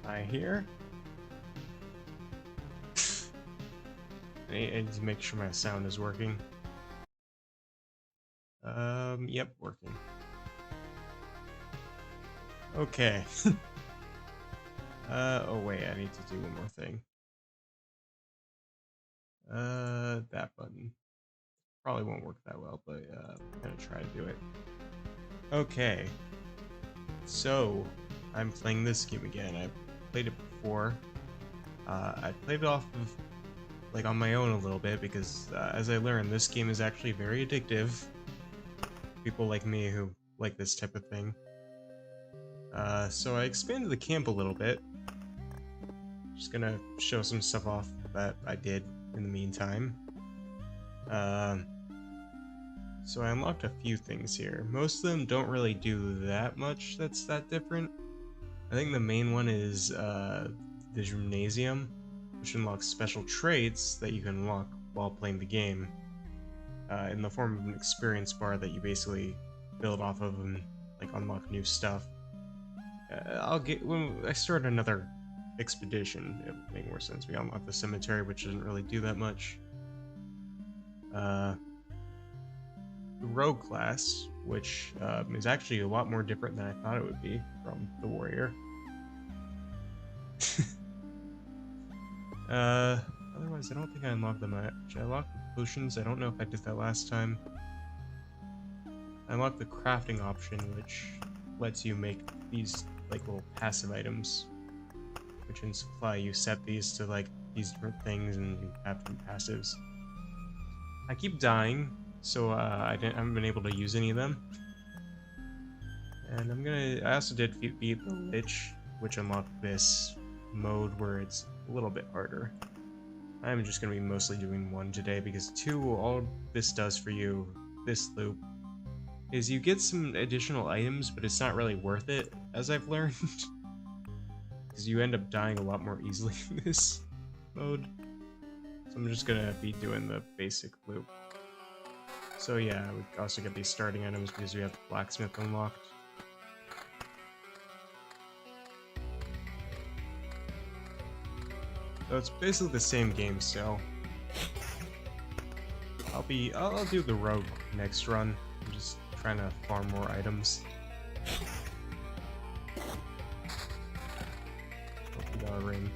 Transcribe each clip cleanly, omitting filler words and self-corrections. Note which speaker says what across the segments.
Speaker 1: I hear. I need to make sure my sound is working. Yep, working. Okay. Oh wait, I need to do one more thing. That button. Probably won't work that well, but I'm gonna try to do it. Okay. So, I'm playing this game again. I've played it before. I played it off of, like, on my own a little bit, because as I learned, this game is actually very addictive. People like me who like this type of thing. So I expanded the camp a little bit. Just gonna show some stuff off that I did in the meantime. So I unlocked a few things here. Most of them don't really do that much that's that different. I think the main one is the Gymnasium, which unlocks special traits that you can unlock while playing the game, in the form of an experience bar that you basically build off of and like unlock new stuff. When I start another expedition, it'll make more sense. We unlock the cemetery, which doesn't really do that much. The rogue class, which is actually a lot more different than I thought it would be from the warrior. Otherwise, I don't think I unlocked them much. I unlocked the potions. I don't know if I did that last time. I unlocked the crafting option, which lets you make these like little passive items, which in supply you set these to like these different things and you have different passives. I keep dying, so I haven't been able to use any of them. And I also did beat the Lich, which unlocked this mode where it's a little bit harder. I'm just gonna be mostly doing 1 today because 2, all this does for you, this loop, is you get some additional items, but it's not really worth it, as I've learned. Because you end up dying a lot more easily in this mode. So I'm just gonna be doing the basic loop. So yeah, we also get these starting items because we have the blacksmith unlocked. So it's basically the same game still. I'll do the rogue next run. I'm just trying to farm more items. $50 ring.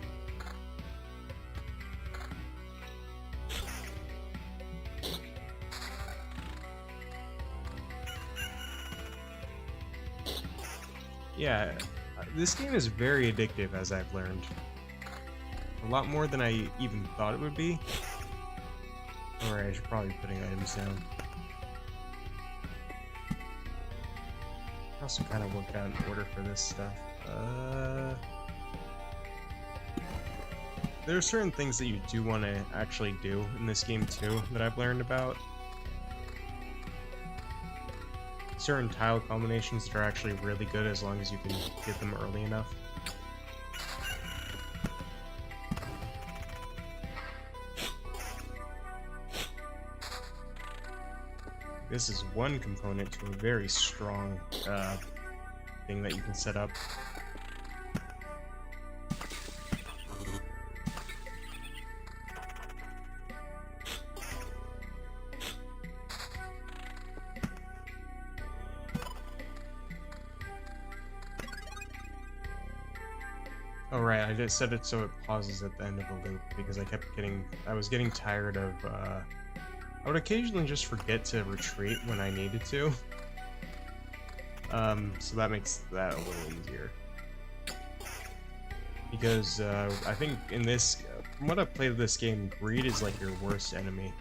Speaker 1: Yeah, this game is very addictive, as I've learned. A lot more than I even thought it would be. Alright, I should probably be putting items down. I also kind of worked out an order for this stuff. There are certain things that you do want to actually do in this game too, that I've learned about. Certain tile combinations that are actually really good as long as you can get them early enough. This is one component to a very strong thing that you can set up. Alright, I just set it so it pauses at the end of the loop because I was getting tired of, I would occasionally just forget to retreat when I needed to. So that makes that a little easier. Because, I think in this, from what I've played of this game, greed is like your worst enemy.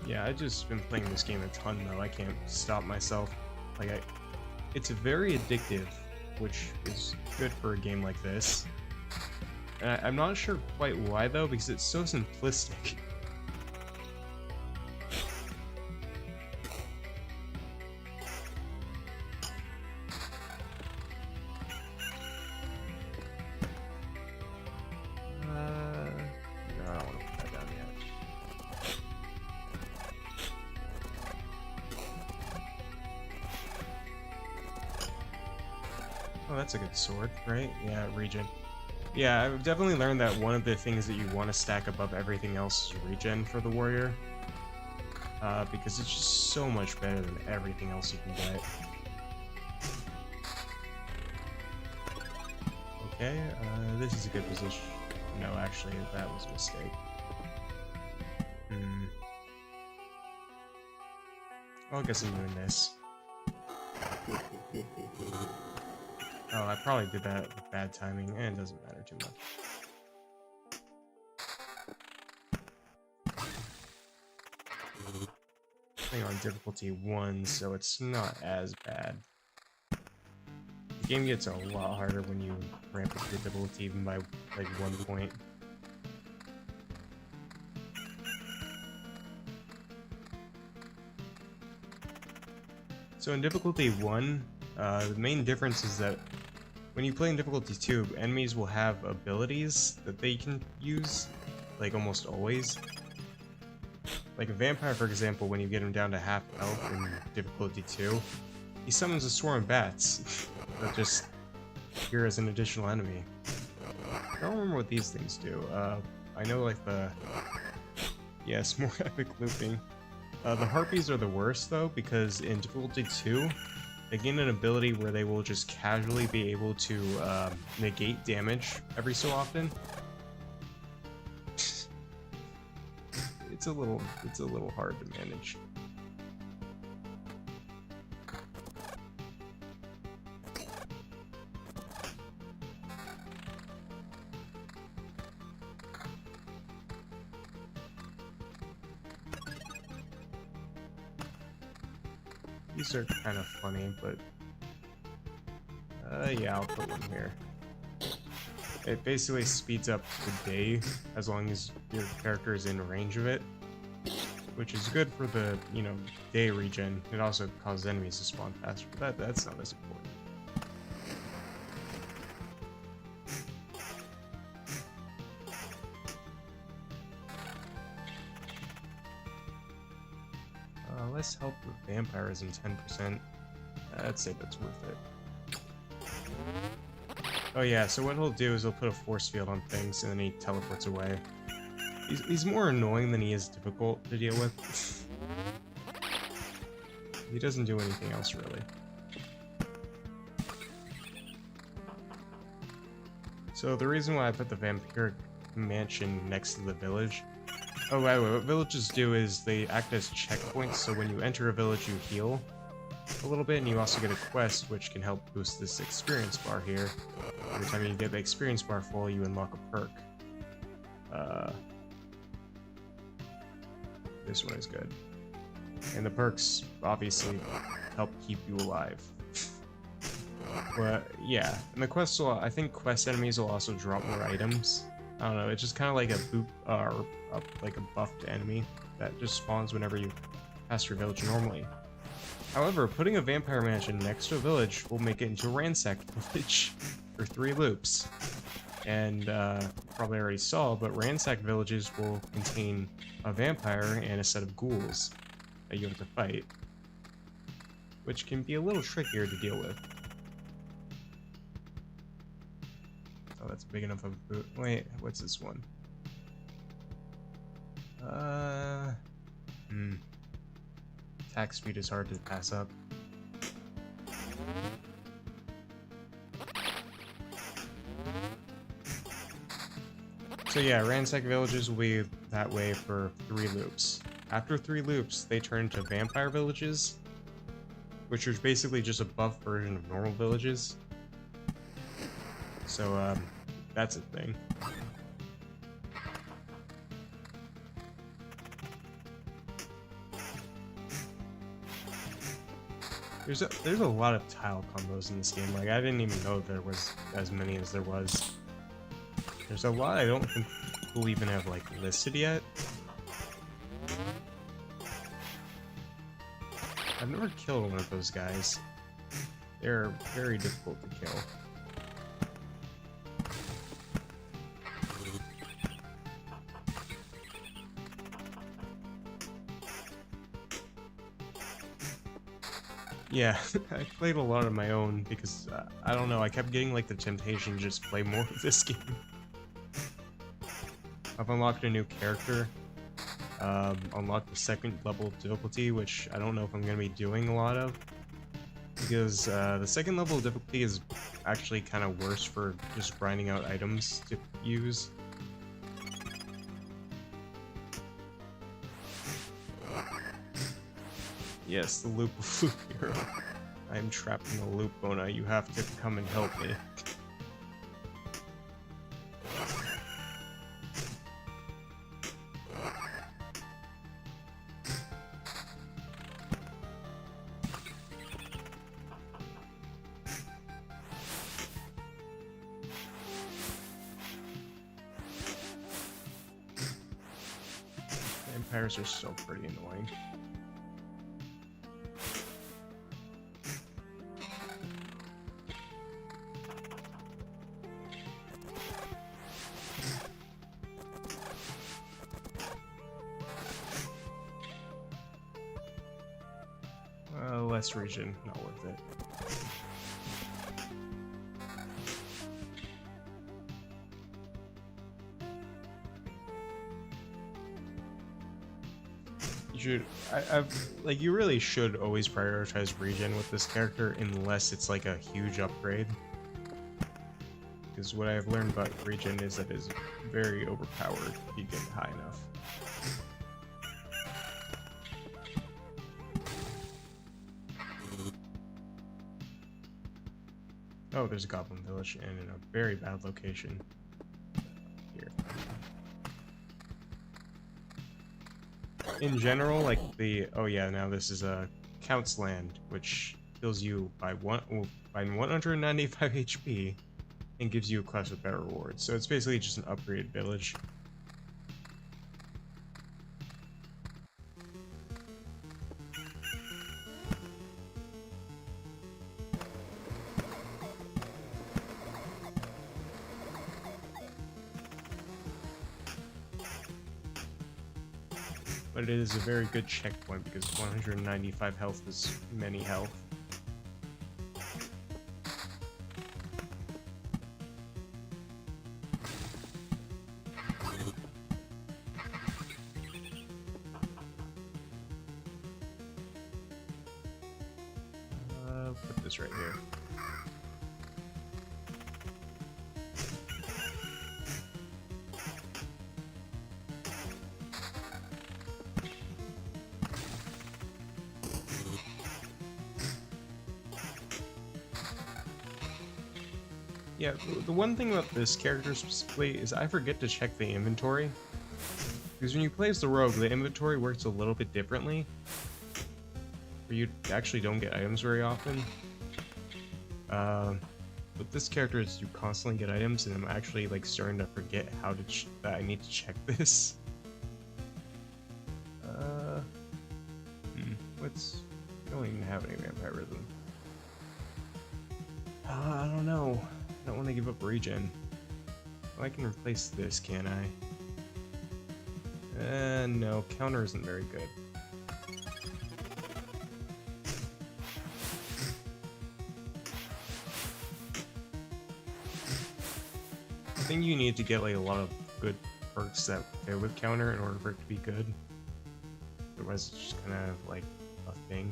Speaker 1: Yeah, I've just been playing this game a ton though. I can't stop myself. It's very addictive, which is good for a game like this. And I'm not sure quite why though, because it's so simplistic. Oh, that's a good sword, right? Yeah, regen. Yeah, I've definitely learned that one of the things that you want to stack above everything else is regen for the warrior. Because it's just so much better than everything else you can get. Okay, this is a good position. No, actually, that was a mistake. Well, I guess I'm doing this. Oh, I probably did that with bad timing, and it doesn't matter too much. Playing on difficulty 1, so it's not as bad. The game gets a lot harder when you ramp up the difficulty even by like 1 point. So in difficulty 1, the main difference is that when you play in difficulty 2, enemies will have abilities that they can use, like almost always. Like a vampire, for example, when you get him down to half health in difficulty 2, he summons a swarm of bats that just appear as an additional enemy. I don't remember what these things do. I know like the... Yes, more epic looping. The harpies are the worst though, because in difficulty 2, they gain an ability where they will just casually be able to negate damage every so often. It's a little hard to manage. These are kind of funny, but yeah, I'll put one here. It basically speeds up the day as long as your character is in range of it, which is good for the, you know, day regen. It also causes enemies to spawn faster, but that's not as important. Less help with vampirism, 10%. I'd say that's worth it. Oh yeah, so what he'll do is he'll put a force field on things and then he teleports away. He's more annoying than he is difficult to deal with. He doesn't do anything else really. So the reason why I put the vampiric mansion next to the village... Oh, by the way, what villages do is they act as checkpoints, so when you enter a village you heal a little bit, and you also get a quest which can help boost this experience bar here. Every time you get the experience bar full, you unlock a perk. This one is good. And the perks obviously help keep you alive. But yeah, and the quests will, I think quest enemies will also drop more items. I don't know, it's just kind of like a boop, or like a buffed enemy that just spawns whenever you pass your village normally. However, putting a vampire mansion next to a village will make it into a ransacked village for 3 loops. And probably already saw, but ransacked villages will contain a vampire and a set of ghouls that you have to fight, which can be a little trickier to deal with. Oh, that's big enough of a boot. Wait, what's this one? Attack speed is hard to pass up. So yeah, ransack villages will be that way for 3 loops. After 3 loops, they turn into vampire villages, which are basically just a buff version of normal villages. So, that's a thing. There's a lot of tile combos in this game. Like, I didn't even know there was as many as there was. There's a lot I don't think we'll even have, like, listed yet. I've never killed one of those guys. They're very difficult to kill. Yeah, I played a lot of my own because, I don't know, I kept getting like the temptation to just play more of this game. I've unlocked a new character, unlocked the second level of difficulty, which I don't know if I'm going to be doing a lot of, because the second level of difficulty is actually kind of worse for just grinding out items to use. Yes, the loop of Loop Hero. I am trapped in a loop, Bona. You have to come and help me. Vampires are so pretty annoying. Less region, not worth it. You should, like, you really should always prioritize regen with this character unless it's like a huge upgrade. Because what I've learned about regen is that it's very overpowered if you get high enough. Oh, there's a goblin village and in a very bad location. Here. In general, like oh yeah, now this is a Count's Land, which heals you by 195 HP and gives you a quest with better rewards. So it's basically just an upgraded village. But it is a very good checkpoint because 195 health is many health. Put this right here. Yeah, the one thing about this character specifically is I forget to check the inventory. Because when you play as the rogue, the inventory works a little bit differently. Where you actually don't get items very often. With this character, is you constantly get items, and I'm actually like starting to forget how to that I need to check this. What's... I don't even have any vampirism. I don't know. I don't want to give up regen. Well, I can replace this, can I? No, counter isn't very good. I think you need to get like a lot of good perks that go with counter in order for it to be good. Otherwise it's just kind of like a thing.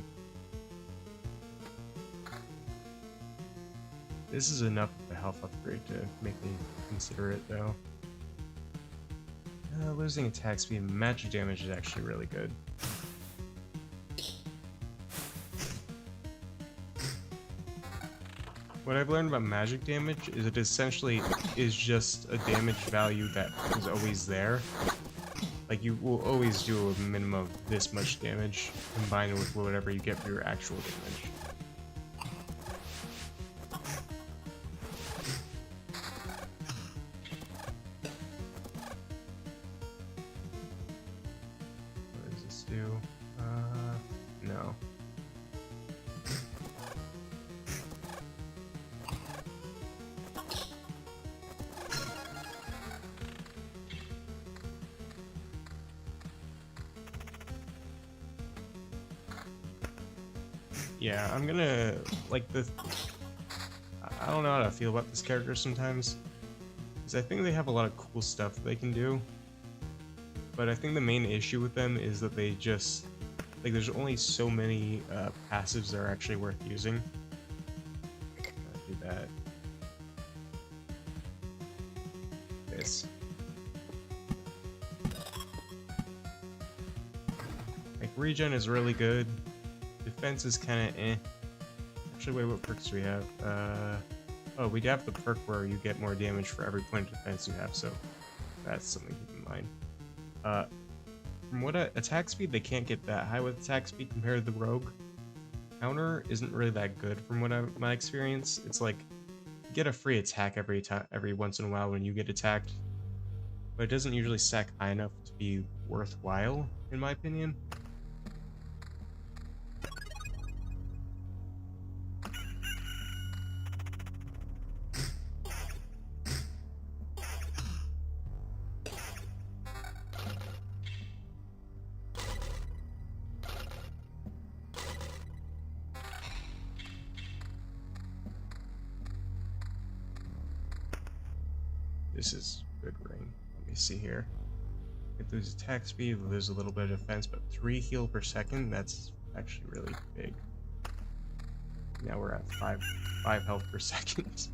Speaker 1: This is enough of a health upgrade to make me consider it, though. Losing attack speed and magic damage is actually really good. What I've learned about magic damage is it essentially is just a damage value that is always there. Like, you will always do a minimum of this much damage combined with whatever you get for your actual damage. No. yeah, I'm gonna like the. I don't know how to feel about this character sometimes, because I think they have a lot of cool stuff that they can do. But I think the main issue with them is that they just like there's only so many passives that are actually worth using. Do that. This. Like regen is really good. Defense is kind of eh. Actually, wait, what perks do we have? Oh, we have the perk where you get more damage for every point of defense you have, so that's something to keep in mind. From what attack speed, they can't get that high with attack speed compared to the rogue. Counter isn't really that good from what my experience. It's like you get a free attack every once in a while when you get attacked, but it doesn't usually stack high enough to be worthwhile, in my opinion. This is good ring. Let me see here. If there's attack speed, there's a little bit of defense, but 3 heal per second, that's actually really big. Now we're at 5 health per second.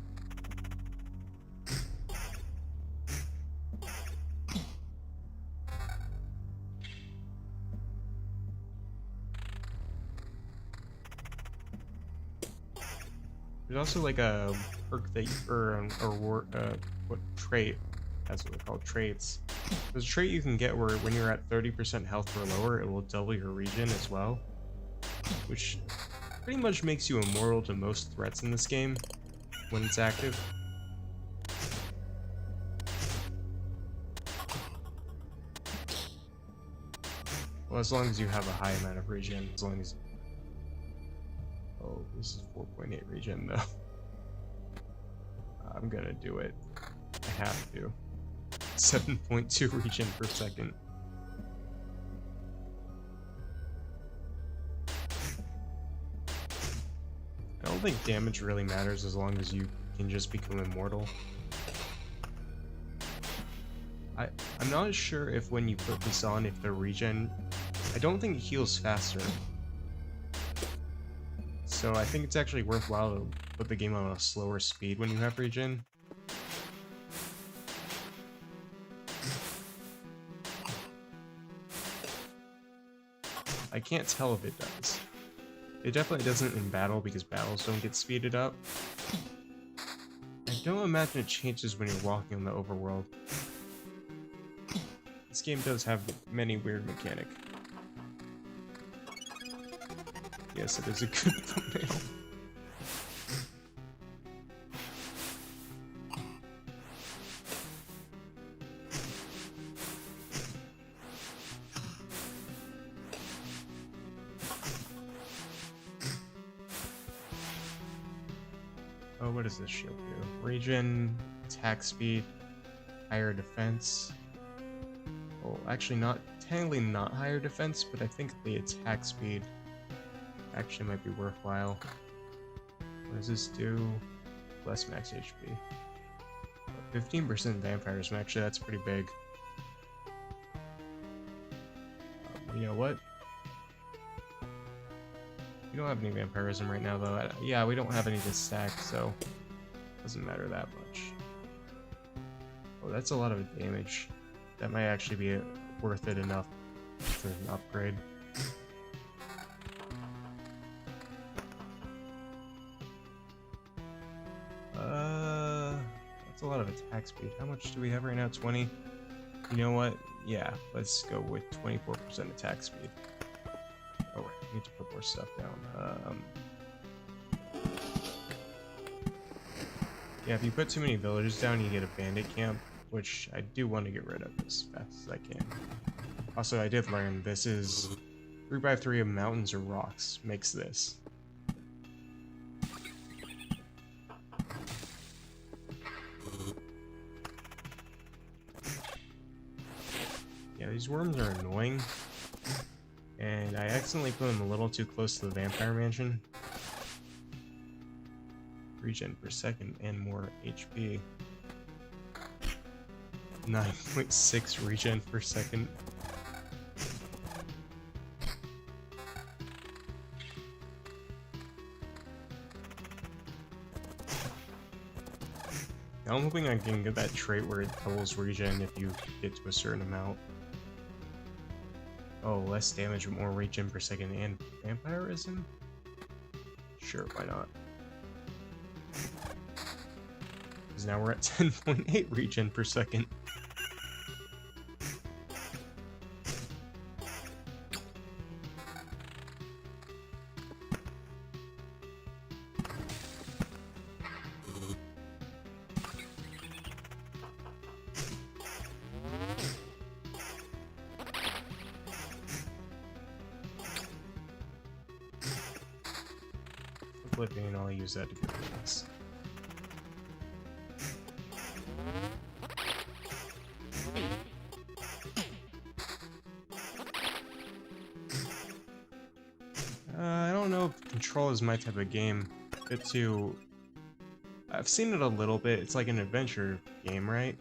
Speaker 1: There's also like a perk that what trait? That's what they're called, traits. There's a trait you can get where when you're at 30% health or lower, it will double your regen as well, which pretty much makes you immortal to most threats in this game when it's active. Well, as long as you have a high amount of regen, as long as... Oh, this is 4.8 regen though. I'm gonna do it. I have to. 7.2 regen per second. I don't think damage really matters as long as you can just become immortal. I'm not sure if when you put this on, if the regen... I don't think it heals faster. So I think it's actually worthwhile to put the game on a slower speed when you have regen. I can't tell if it does. It definitely doesn't in battle because battles don't get speeded up. I don't imagine it changes when you're walking on the overworld. This game does have many weird mechanic. Yes, it is a good thumbnail. Oh, what does this shield do? Regen, attack speed, higher defense. Well, actually technically not higher defense, but I think the attack speed actually might be worthwhile. What does this do? Less max HP. 15% vampirism, actually that's pretty big. You know what? We don't have any vampirism right now though. Yeah, we don't have any to stack, so it doesn't matter that much. Oh, that's a lot of damage. That might actually be worth it enough for an upgrade. That's a lot of attack speed. How much do we have right now? 20? You know what? Yeah, let's go with 24% attack speed. Oh, right, I need to put more stuff down. Yeah, if you put too many villages down, you get a bandit camp, which I do want to get rid of as fast as I can. Also, I did learn this is 3x3 of mountains or rocks makes this. Yeah, these worms are annoying. And I accidentally put them a little too close to the vampire mansion. regen per second and more HP. 9.6 regen per second. Now I'm hoping I can get that trait where it doubles regen if you get to a certain amount. Oh, less damage but more regen per second and vampirism? Sure, why not? Because now we're at 10.8 regen per second. Flipping, and I'll use that to get rid of this. I don't know if Control is my type of game. A bit too... I've seen it a little bit. It's like an adventure game, right?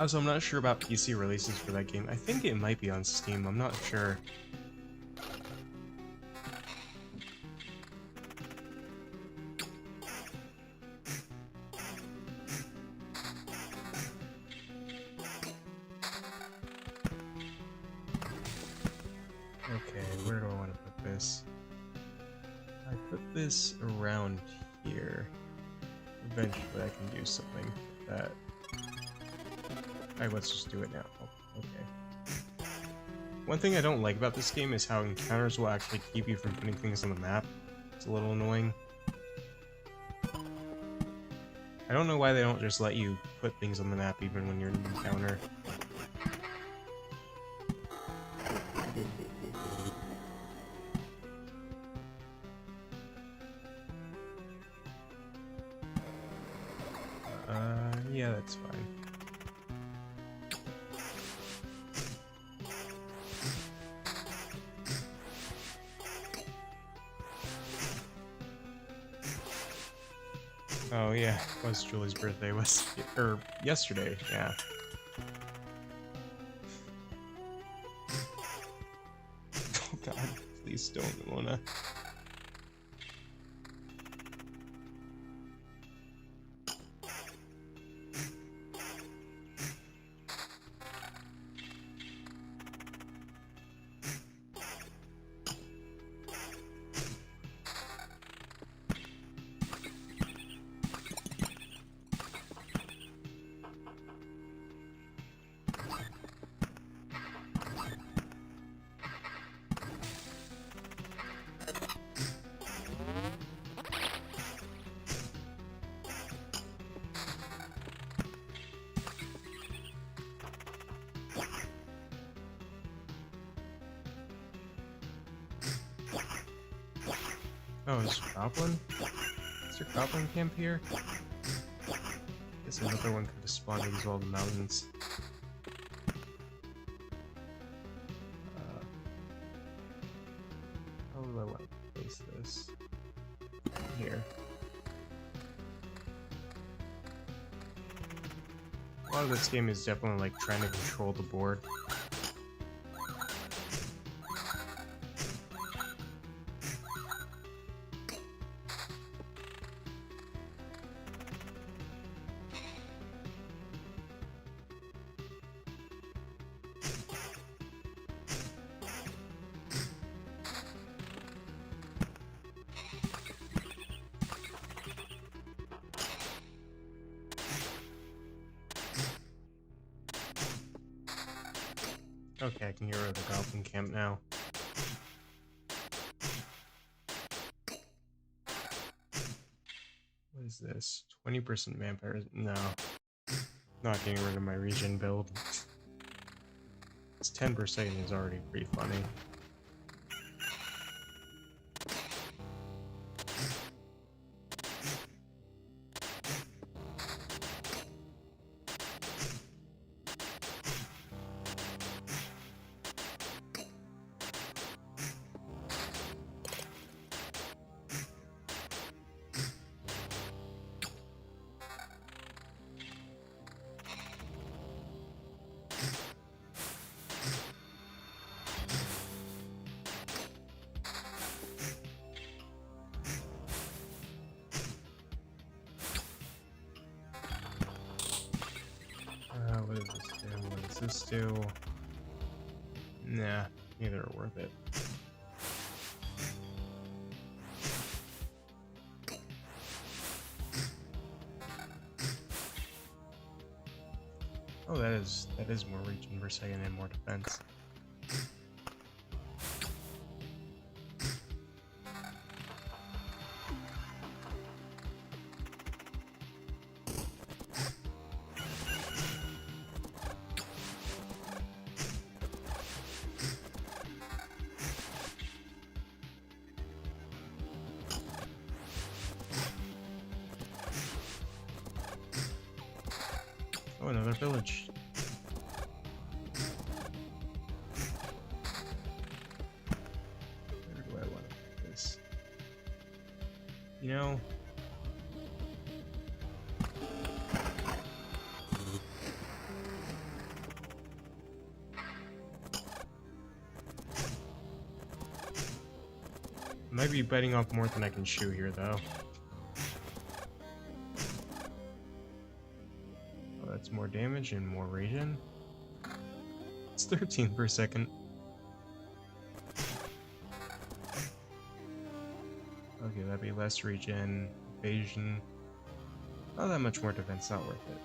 Speaker 1: Also, I'm not sure about PC releases for that game. I think it might be on Steam. I'm not sure. Okay, where do I want to put this? I put this around here. Eventually I can do something with that. Alright, let's just do it now. Oh, okay. One thing I don't like about this game is how encounters will actually keep you from putting things on the map. It's a little annoying. I don't know why they don't just let you put things on the map even when you're in an encounter. Yeah, that's fine. Oh yeah, it was Julie's birthday, or yesterday, yeah. Oh god, please don't, Mona. Oh, is Goblin? Is there Goblin camp here? Guess another one could have spawned in all the mountains. How do I want to place this? Here. A lot of this game is definitely like trying to control the board. Okay, I can get rid of the Goblin camp now. What is this? 20% vampires? No. Not getting rid of my regen build. It's 10% is already pretty funny. two. Nah, neither are worth it. Oh, that is more region per second and more defense. Oh, another village. Where do I want to put this? You know, I might be biting off more than I can chew here, though. Oh, that's more damage and more regen. It's 13 per second. Okay, that'd be less regen, evasion. Not that much more defense, not worth it.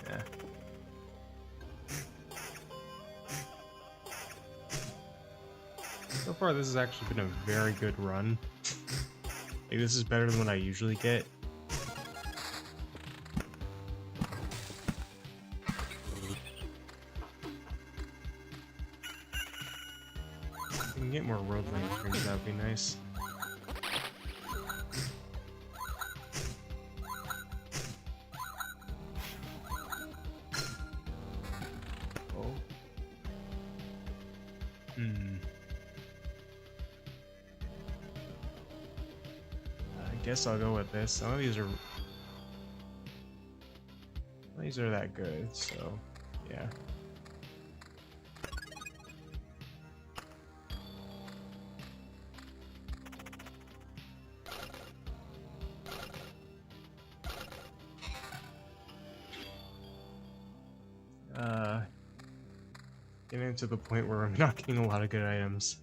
Speaker 1: Yeah. So far, this has actually been a very good run. Like, this is better than what I usually get. If we can get more road lanterns, that would be nice. Oh. I guess I'll go with this. Some of these are that good, so yeah. Getting to the point where I'm not getting a lot of good items.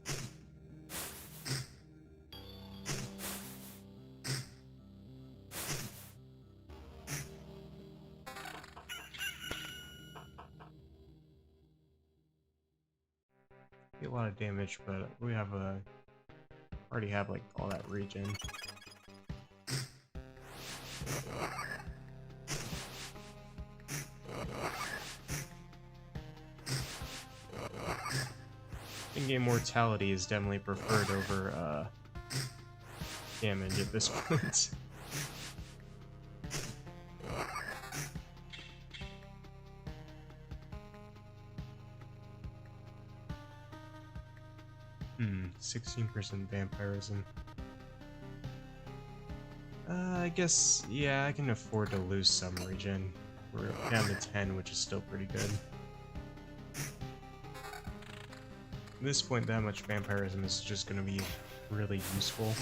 Speaker 1: Get a lot of damage, but we have already have like all that regen. In-game mortality is definitely preferred over damage at this point. Hmm, 16% vampirism. I guess, yeah, I can afford to lose some regen. We're down to 10, which is still pretty good. At this point, that much vampirism is just going to be really useful.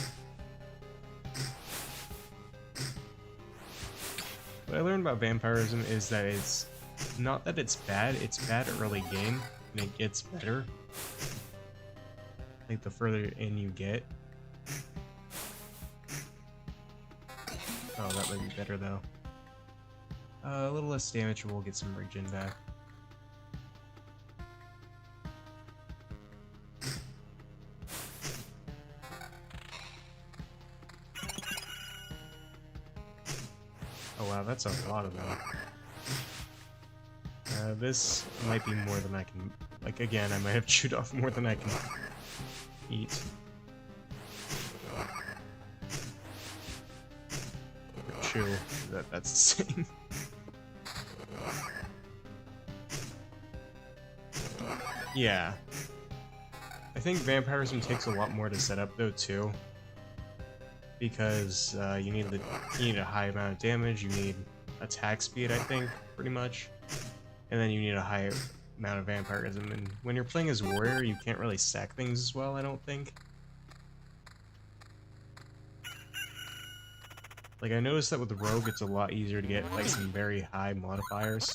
Speaker 1: What I learned about vampirism is that it's not that it's bad early game, and it gets better. Like, the further in you get. Oh, that might be better, though. A little less damage, and we'll get some regen back. Oh wow, that's a lot of them. This might be more than I can... Like, again, I might have chewed off more than I can eat. Or chew. That's the same. Yeah. I think vampirism takes a lot more to set up, though, too. Because you need a high amount of damage, you need attack speed, I think, pretty much. And then you need a high amount of vampirism. And when you're playing as warrior, you can't really stack things as well, I don't think. Like, I noticed that with the Rogue, it's a lot easier to get, like, some very high modifiers.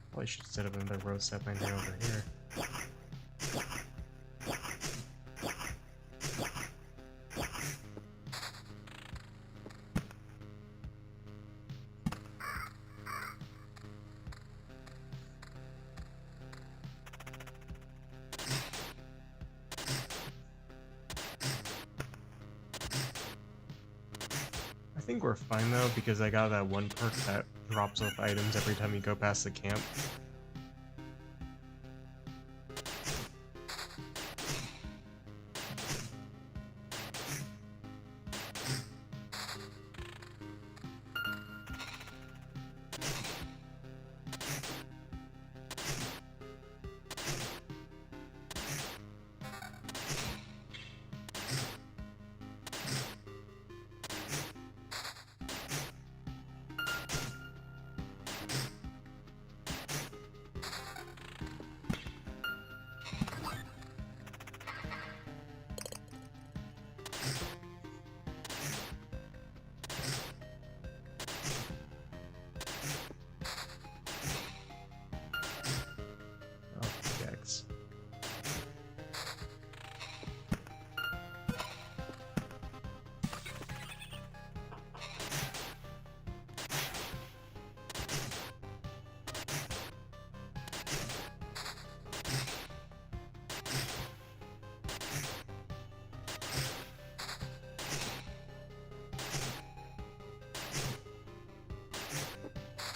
Speaker 1: Probably should set up another road step miner over here. I think we're fine though, because I got that one perk that drops off items every time you go past the camp.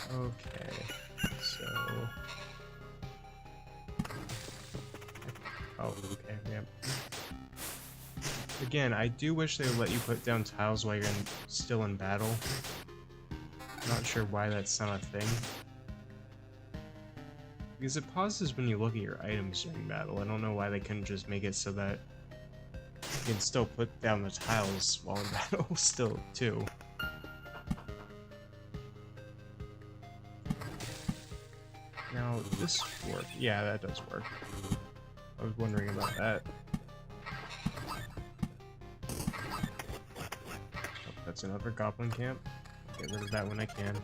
Speaker 1: Okay, so... Oh, okay, yep. Again, I do wish they would let you put down tiles while you're still in battle. Not sure why that's not a thing. Because it pauses when you look at your items during battle. I don't know why they couldn't just make it so that you can still put down the tiles while in battle still, too. Now, this work. Yeah, that does work. I was wondering about that. Oh, that's another goblin camp. Get rid of that when I can.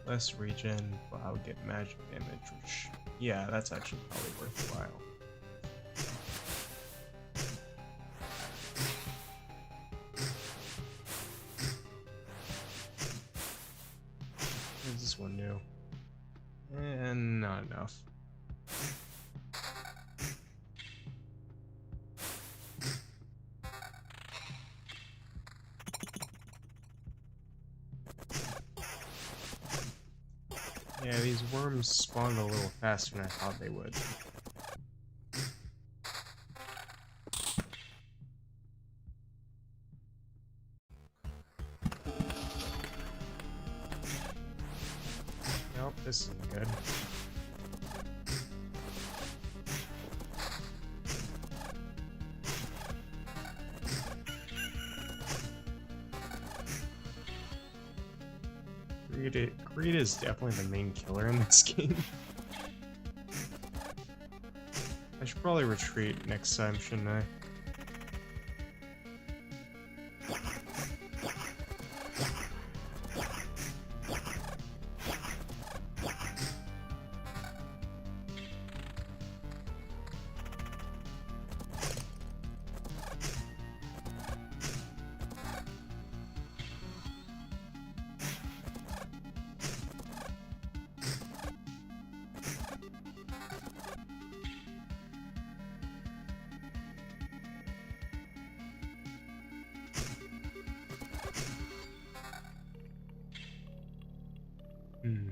Speaker 1: Less regen, but I'll get magic damage, which, yeah, that's actually probably worthwhile. What is this one new? And not enough. Yeah, these worms spawn a little faster than I thought they would. Nope, this isn't good. Greed is definitely the main killer in this game. I should probably retreat next time, shouldn't I? Hmm.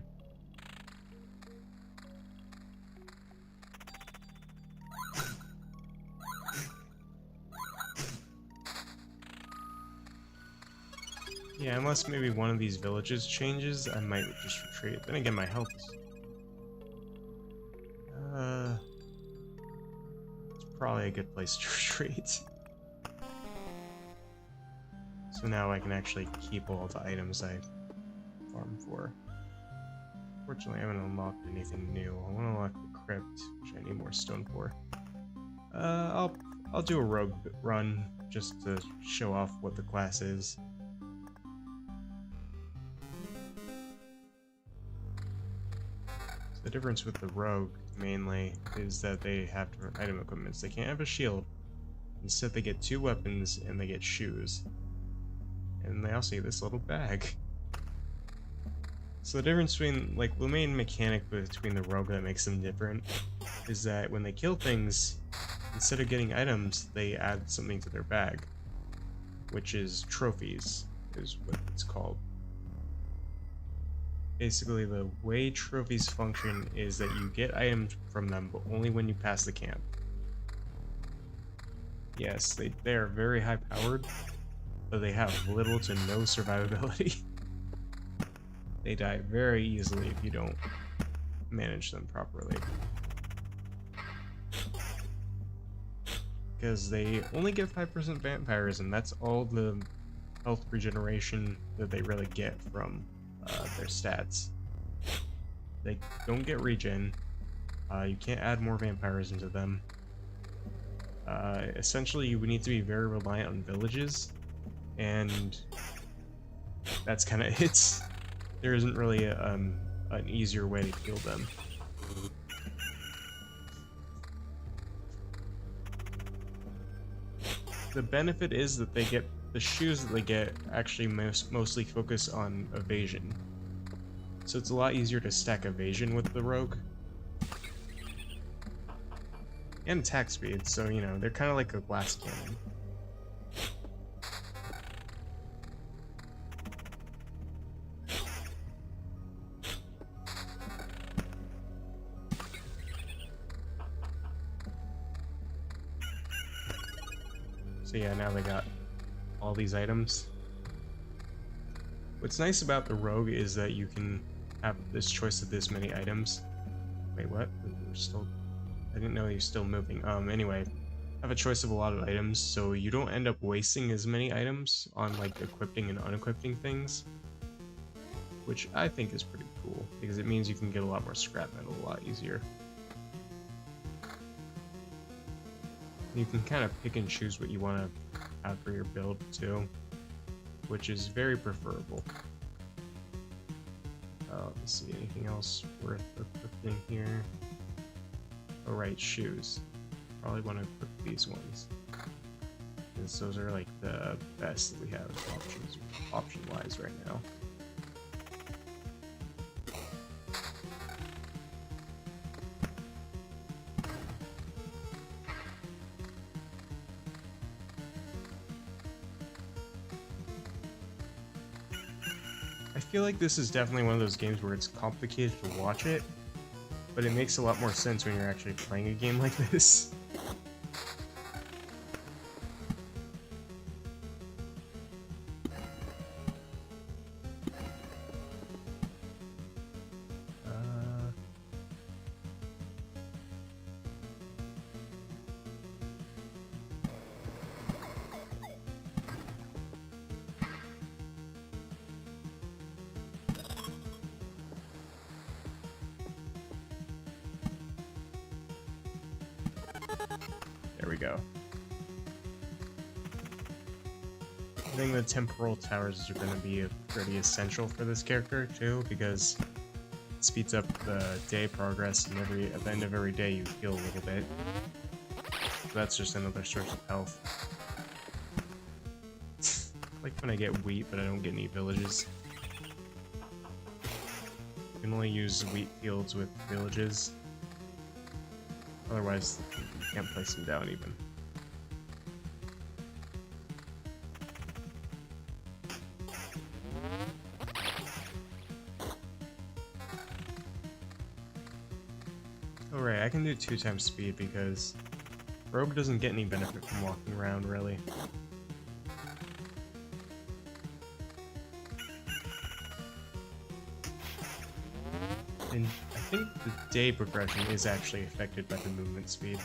Speaker 1: Yeah, unless maybe one of these villages changes, I might just retreat. Then again, my health is... it's probably a good place to retreat. So So now I can actually keep all the items I farm for. Fortunately, I haven't unlocked anything new. I want to unlock the crypt, which I need more stone for. I'll do a rogue run just to show off what the class is. So the difference with the rogue mainly is that they have different item equipments. They can't have a shield. Instead, they get 2 weapons and they get shoes. And they also get this little bag. So the difference between, like, the main mechanic between the rogue that makes them different is that when they kill things, instead of getting items, they add something to their bag, which is trophies, is what it's called. Basically, the way trophies function is that you get items from them, but only when you pass the camp. Yes, they are very high-powered, but they have little to no survivability. They die very easily if you don't manage them properly. Because they only get 5% vampirism, that's all the health regeneration that they really get from their stats. They don't get regen, you can't add more vampirism to them. Essentially, you would need to be very reliant on villages, and that's kind of it. There isn't really an easier way to kill them. The benefit is that they get the shoes that they get actually mostly focus on evasion. So it's a lot easier to stack evasion with the rogue. And attack speed, so you know, they're kind of like a glass cannon. So yeah, now they got all these items. What's nice about the rogue is that you can have this choice of this many items. Wait, what? We're still... I didn't know you're still moving. Anyway, have a choice of a lot of items, so you don't end up wasting as many items on, like, equipping and unequipping things. Which I think is pretty cool, because it means you can get a lot more scrap metal a lot easier. You can kind of pick and choose what you want to have for your build, too, which is very preferable. Let's see, anything else worth equipping here? Oh right, shoes. Probably want to equip these ones, because those are like the best that we have option-wise right now. I feel like this is definitely one of those games where it's complicated to watch it, but it makes a lot more sense when you're actually playing a game like this. There we go. I think the temporal towers are going to be pretty essential for this character too, because it speeds up the day progress, and at the end of every day you heal a little bit. So that's just another source of health. Like when I get wheat, but I don't get any villages. You can only use wheat fields with villages. Otherwise, you can't place them down even. Alright, I can do 2 times speed because Rogue doesn't get any benefit from walking around, really. And I think the day progression is actually affected by the movement speed.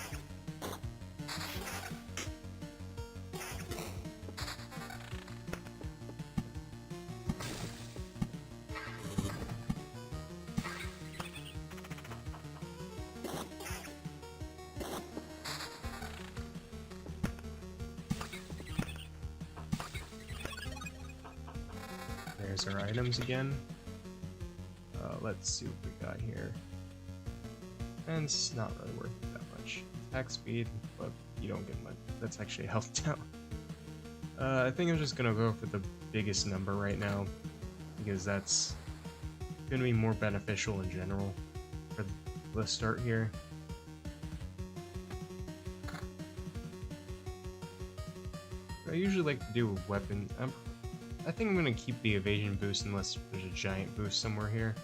Speaker 1: there's our items again. Let's see what we got here. And it's not really worth it that much. Attack speed, but you don't get much. That's actually a health down. I think I'm just gonna go for the biggest number right now, because that's gonna be more beneficial in general for the start here. I usually like to do a weapon. I think I'm gonna keep the evasion boost unless there's a giant boost somewhere here.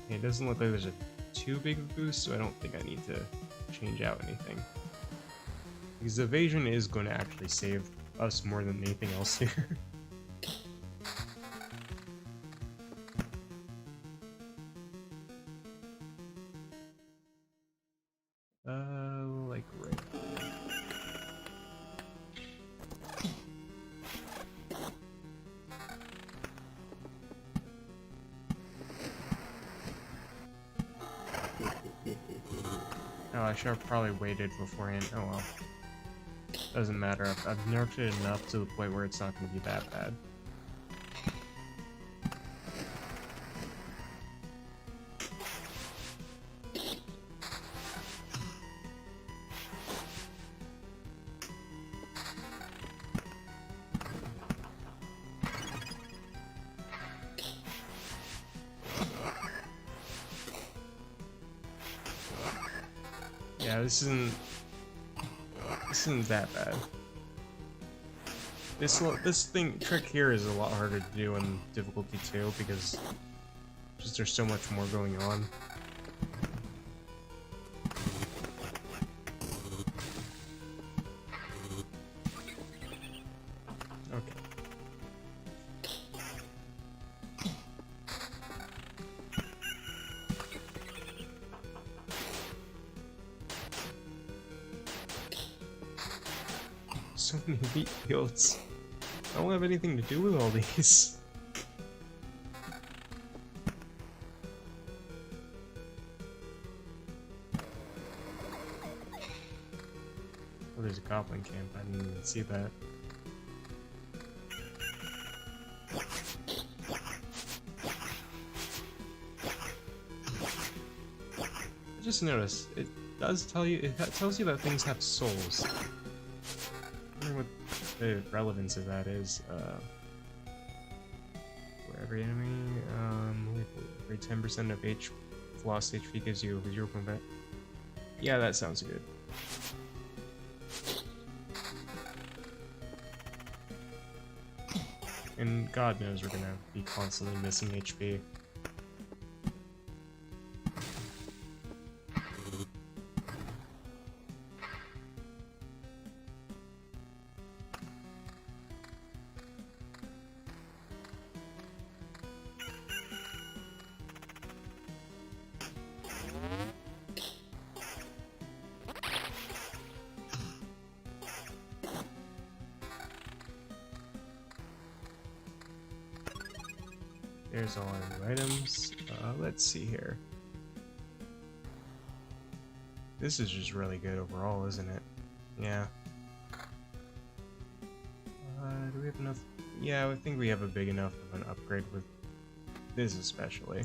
Speaker 1: Okay, it doesn't look like there's a too big of a boost, so I don't think I need to change out anything. Because evasion is going to actually save us more than anything else here. Like right. Oh, I should have probably waited beforehand. Oh well. Doesn't matter. I've nerfed it enough to the point where it's not going to be that bad. Yeah, this isn't that bad. This trick here is a lot harder to do in difficulty 2 because just there's so much more going on. Okay. So many wheat fields. I don't have anything to do with all these. Oh, there's a goblin camp. I didn't even see that. I just noticed it does tell you. It tells you that things have souls. I wonder what the relevance of that is. For every enemy, every 10% of lost HP gives you 0 combat. Yeah, that sounds good. And God knows we're gonna be constantly missing HP. There's all our new items. Let's see here. This is just really good overall, isn't it? Yeah. Do we have enough? Yeah, I think we have a big enough of an upgrade with this especially.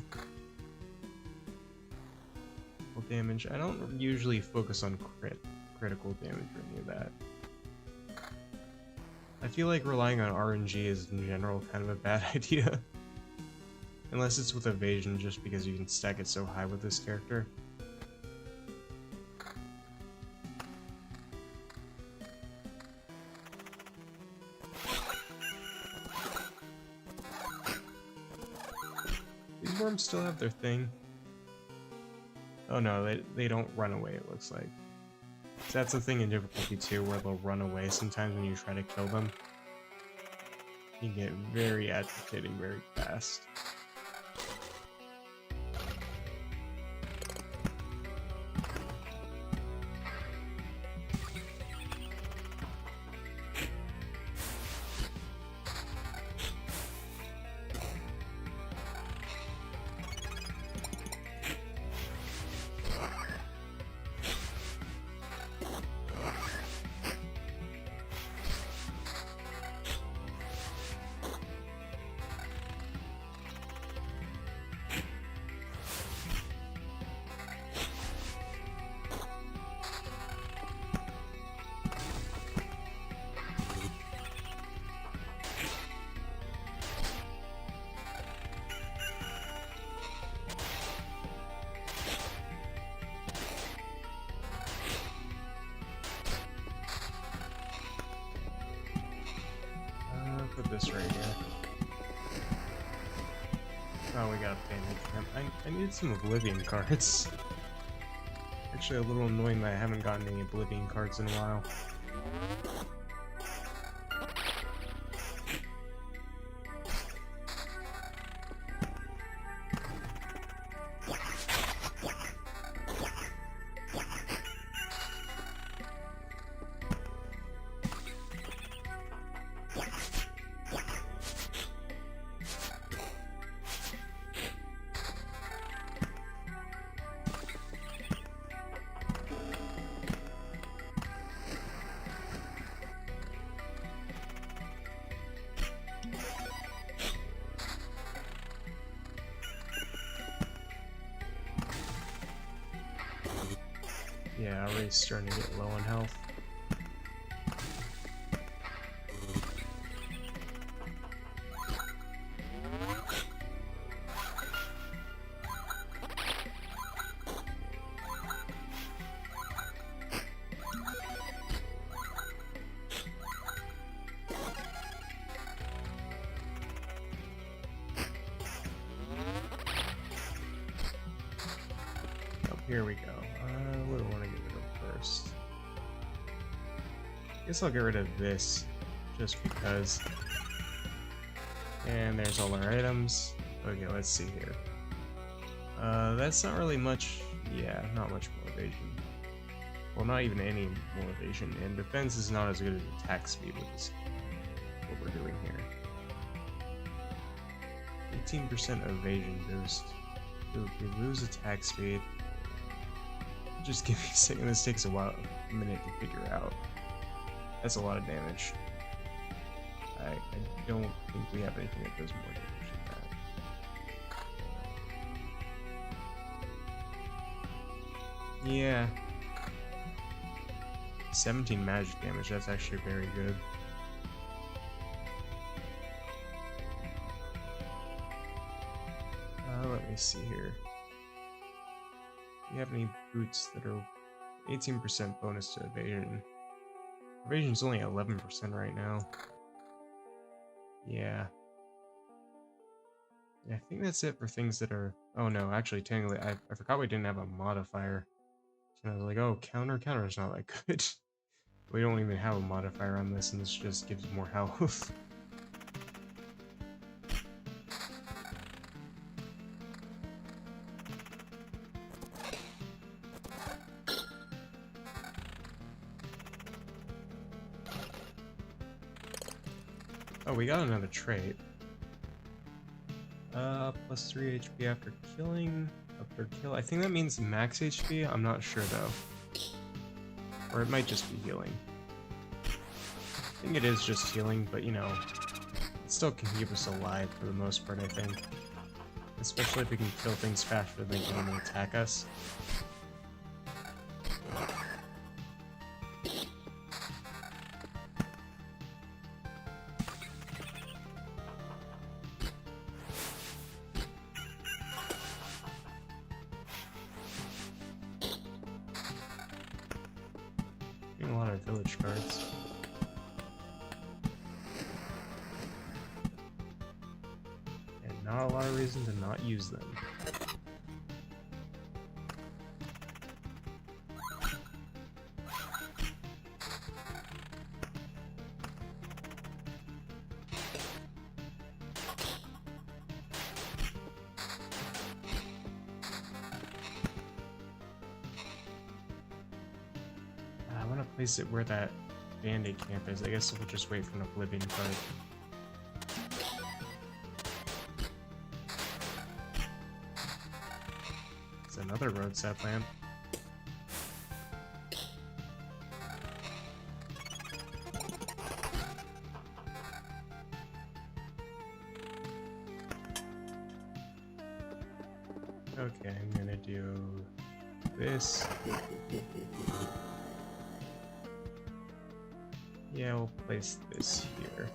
Speaker 1: Damage. I don't usually focus on critical damage or any of that. I feel like relying on RNG is in general kind of a bad idea. Unless it's with evasion, just because you can stack it so high with this character. These worms still have their thing. Oh no, they don't run away, it looks like. So that's the thing in difficulty 2, where they'll run away sometimes when you try to kill them. You get very agitating very fast. this right here. Oh, we got a bandit camp. I needed some Oblivion cards. Actually, a little annoying that I haven't gotten any Oblivion cards in a while. Yeah, already starting to get low on health. Oh, here we go. What do I want to get rid of first? I guess I'll get rid of this, just because. And there's all our items. Okay, let's see here. That's not really much. Yeah, not much more evasion. Well, not even any more evasion. And defense is not as good as attack speed, which is what we're doing here. 18% evasion boost. If we lose attack speed, just give me a second. This takes a minute to figure out. That's a lot of damage. I don't think we have anything that does more damage than that. Yeah. 17 magic damage, that's actually very good. Let me see here. Do you have any boots that are 18% bonus to evasion? Evasion's only 11% right now. Yeah. I think that's it for things that are... Oh no, actually, technically, I forgot we didn't have a modifier. So I was like, oh, counter is not that good. We don't even have a modifier on this, and this just gives more health. Oh, we got another trait. Plus 3 HP after killing. After kill. I think that means max HP. I'm not sure though. Or it might just be healing. I think it is just healing, but you know, it still can keep us alive for the most part, I think. Especially if we can kill things faster than they can attack us. A lot of village cards. And not a lot of reason to not use them. I want to place it where that bandit camp is. I guess we'll just wait for an Oblivion card. It's another roadside lamp. Okay, I'm gonna do this. Yeah, we'll place this here.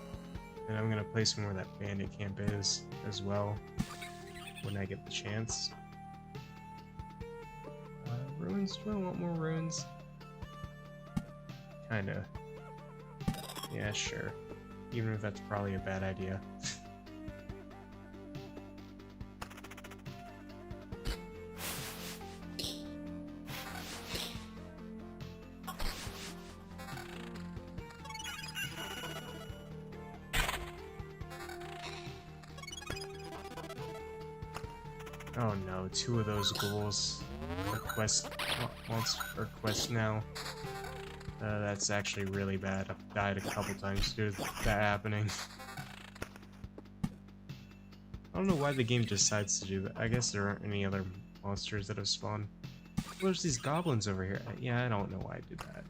Speaker 1: And I'm gonna place them where that bandit camp is as well, when I get the chance. Ruins? Do I want more ruins? Kinda. Yeah, sure. Even if that's probably a bad idea. Oh no, 2 of those ghouls are quest now. That's actually really bad. I've died a couple times due to that happening. I don't know why the game decides to do that. I guess there aren't any other monsters that have spawned. Well, there's these goblins over here. Yeah, I don't know why I did that.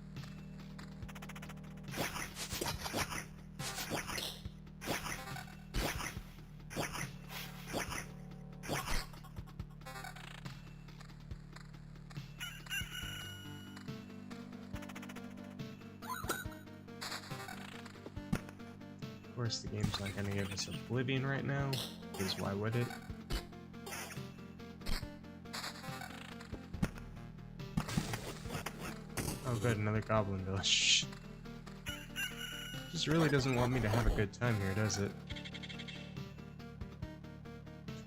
Speaker 1: Of course, the game's not gonna give us Oblivion right now, because why would it? Oh good, another goblin village. Just really doesn't want me to have a good time here, does it?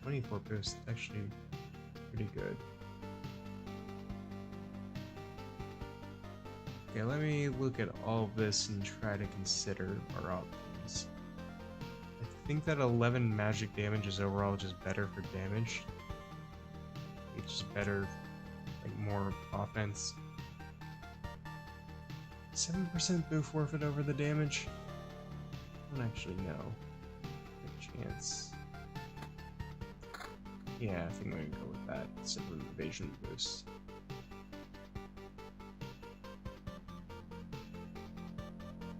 Speaker 1: 24 boost, actually pretty good. Okay, let me look at all of this and try to consider our options. I think that 11 magic damage is overall just better for damage. It's just better, like more offense. 7% boof worth it over the damage? I don't actually know. Good chance. Yeah, I think I'm gonna go with that. Simple evasion boost.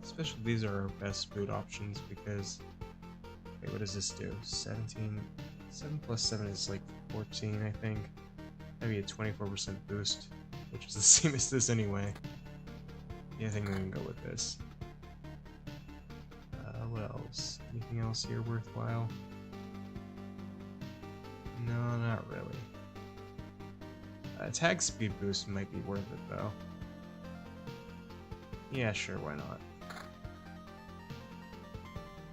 Speaker 1: Especially these are our best boot options because... Okay, what does this do? 17... 7 plus 7 is like 14, I think. That'd be a 24% boost, which is the same as this anyway. Yeah, I think I'm gonna go with this. What else? Anything else here worthwhile? No, not really. Attack speed boost might be worth it though. Yeah, sure, why not?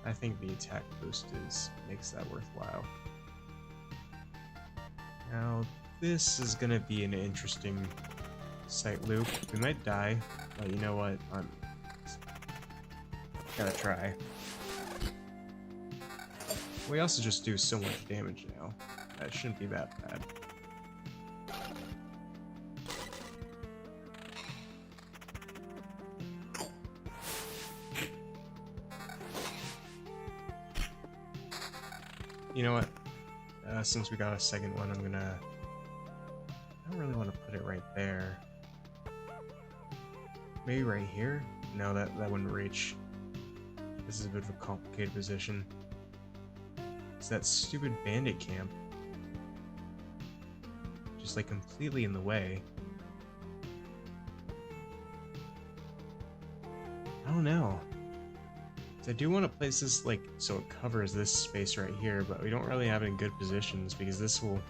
Speaker 1: I think the attack boost makes that worthwhile. Now, this is gonna be an interesting site loop. We might die, but you know what? I'm gotta try. We also just do so much damage now. That shouldn't be that bad. You know what? Since we got a second one, I don't really want to put it right there. Maybe right here? No, that wouldn't reach. This is a bit of a complicated position. It's that stupid bandit camp. Just like completely in the way. I don't know. I do want to place this like so it covers this space right here, but we don't really have it in good positions because it will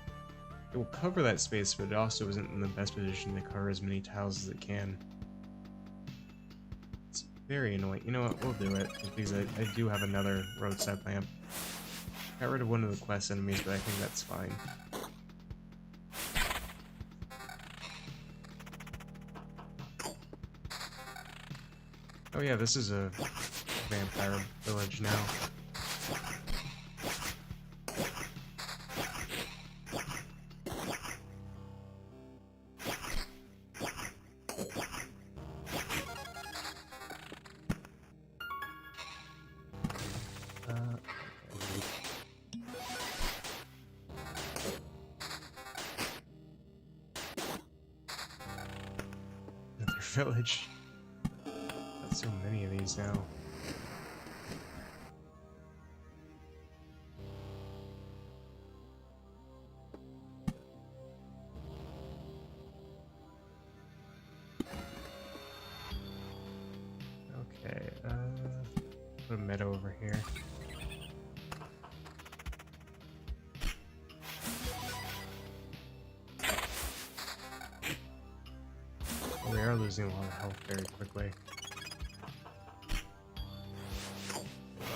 Speaker 1: cover that space, but it also isn't in the best position to cover as many tiles as it can. It's very annoying. You know what? We'll do it because I do have another roadside lamp. Got rid of one of the quest enemies, but I think that's fine. Oh yeah, this is a vampire village now. Another village. Got so many of these now. Put a meadow over here. We are losing a lot of health very quickly.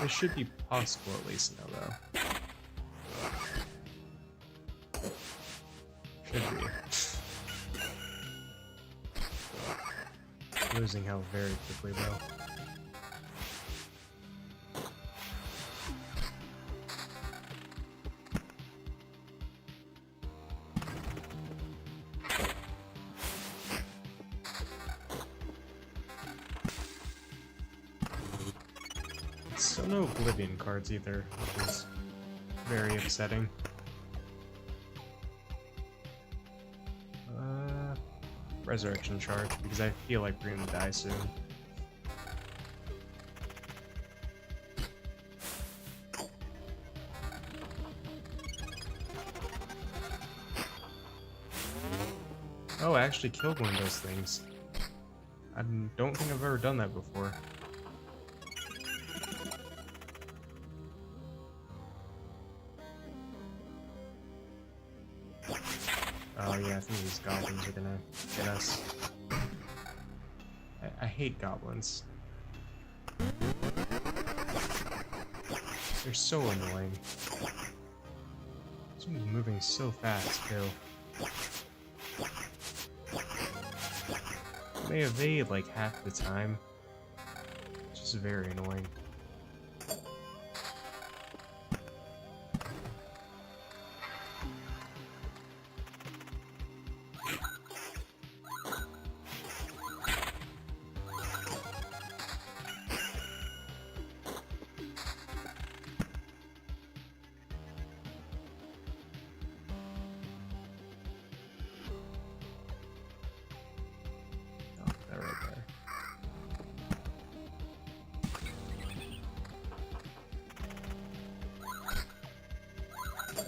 Speaker 1: This should be possible at least now, though. Should be. Losing health very quickly, though. Still no Oblivion cards either, which is very upsetting. Resurrection charge, because I feel like we're gonna die soon. Oh, I actually killed one of those things. I don't think I've ever done that before. Oh yeah, I think these goblins are gonna get us. I hate goblins. They're so annoying. This one's moving so fast, too. They evade like half the time. It's just very annoying.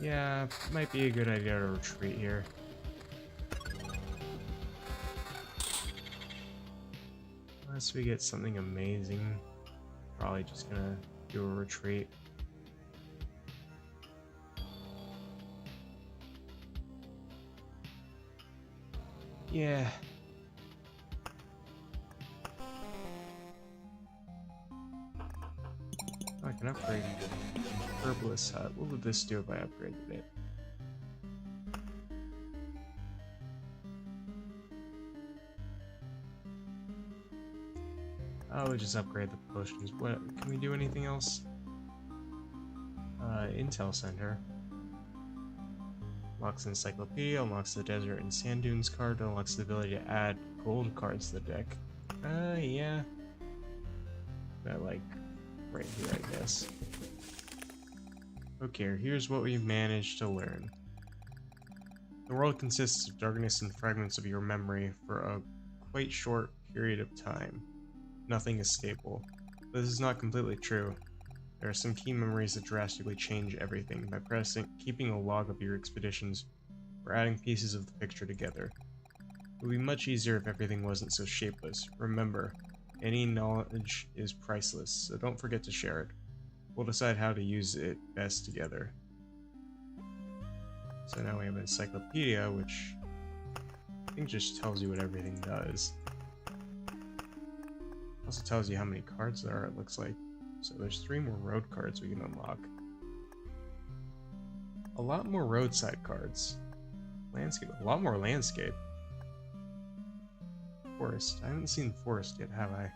Speaker 1: Yeah, might be a good idea to retreat here. Unless we get something amazing. Probably just gonna do a retreat. Yeah. I can upgrade Herbalist Hut. What would this do if I upgraded it? I would just upgrade the potions. What can we do? Anything else? Intel Center. Unlocks Encyclopedia, unlocks the Desert and Sand Dunes card, unlocks the ability to add gold cards to the deck. Yeah. That, like, right here, I guess. Okay, here's what we've managed to learn. The world consists of darkness and fragments of your memory for a quite short period of time. Nothing is stable. But this is not completely true. There are some key memories that drastically change everything by keeping a log of your expeditions or adding pieces of the picture together. It would be much easier if everything wasn't so shapeless. Remember, any knowledge is priceless, so don't forget to share it. We'll decide how to use it best together. So now we have an encyclopedia, which I think just tells you what everything does. Also tells you how many cards there are, it looks like. So there's 3 more road cards we can unlock. A lot more roadside cards. Landscape, a lot more landscape. Forest. I haven't seen forest yet, have I?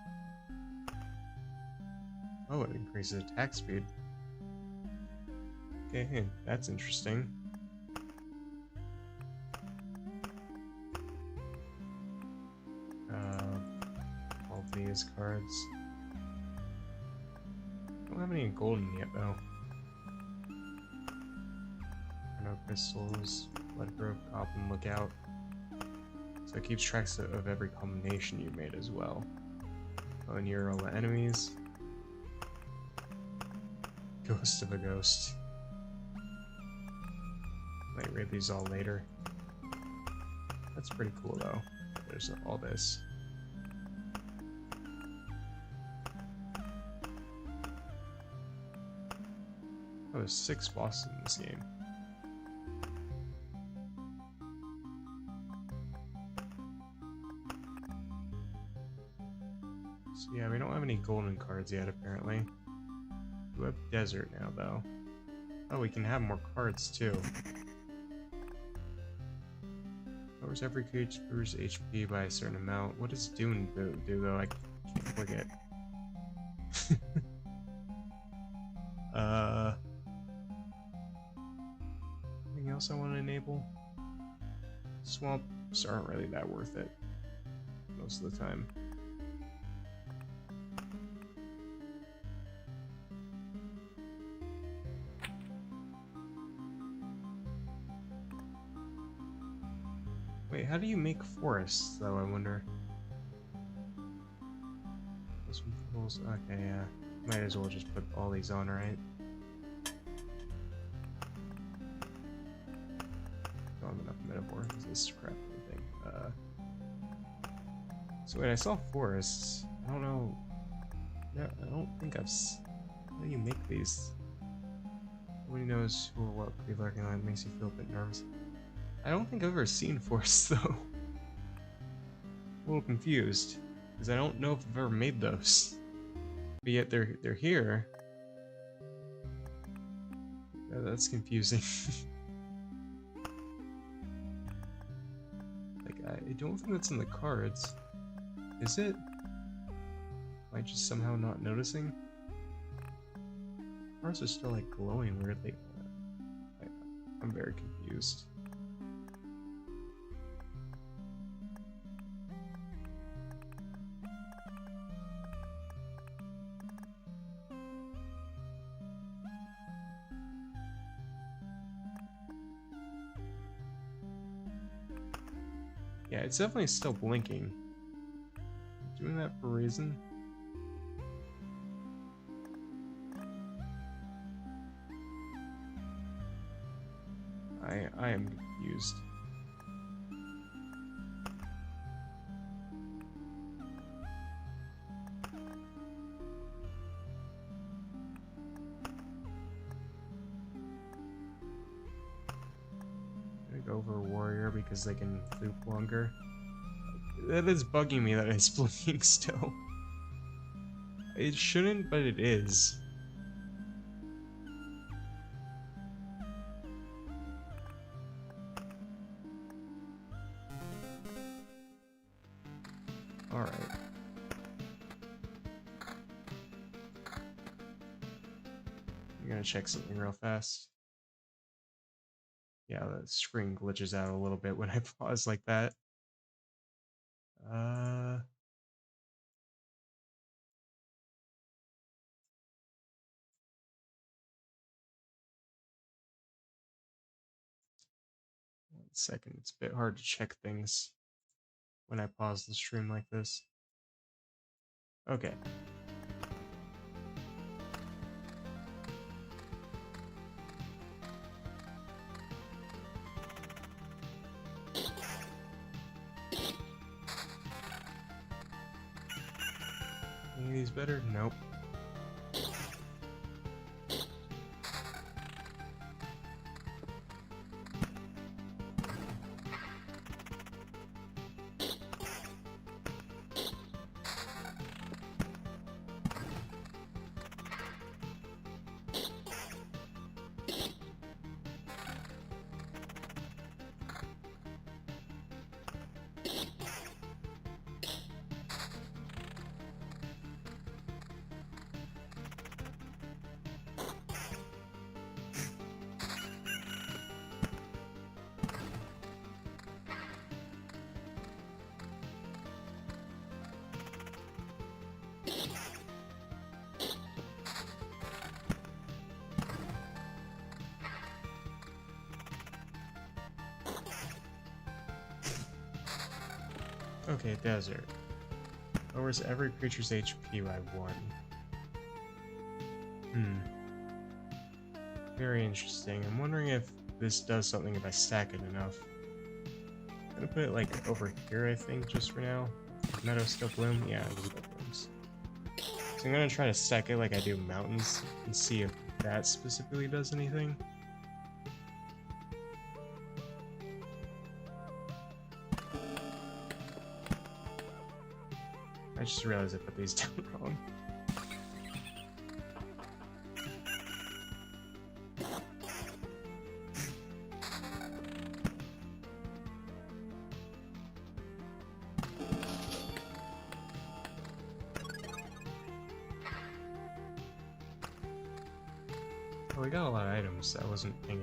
Speaker 1: Oh, it increases attack speed. Okay, that's interesting. All these cards. Don't have any golden yet, though. No crystals. Blood Grove, Goblin Lookout. So it keeps track of every combination you made as well. Oh, and you're all the enemies. Ghost of a Ghost. Might read these all later. That's pretty cool though. There's all this. Oh, there's 6 bosses in this game. So yeah, we don't have any golden cards yet apparently. We have desert now, though. Oh, we can have more cards, too. Lowers every creature's HP by a certain amount. What does Dune do, though? I can't click it. Anything else I want to enable? Swamps aren't really that worth it most of the time. Wait, how do you make forests, though, I wonder? Okay, yeah. Might as well just put all these on, right? Don't have enough metaphor. This is crap thing. So wait, I saw forests. I don't know. No, I don't think I've. How do you make these? Nobody knows who or what could be lurking on. It makes you feel a bit nervous. I don't think I've ever seen forests though. A little confused because I don't know if I've ever made those. But yet they're here. That's confusing. Like I don't think that's in the cards. Is it? Am I just somehow not noticing? Cards are still like glowing weirdly. I'm very confused. Yeah, it's definitely still blinking. Doing that for a reason. I am confused. I'm gonna go for warrior because they can loop longer. That is bugging me that it's blinking still. It shouldn't, but it is. Alright. I'm gonna check something real fast. Yeah, the screen glitches out a little bit when I pause like that. 1 second. It's a bit hard to check things when I pause the stream like this. Okay. Any of these better? Nope. Okay, desert. Lowers every creature's HP by 1. Very interesting. I'm wondering if this does something if I stack it enough. I'm gonna put it like over here, I think, just for now. Does meadow still bloom? Yeah, it still blooms. So I'm gonna try to stack it like I do mountains and see if that specifically does anything. I just realized I put these down wrong. Oh, we got a lot of items. I wasn't paying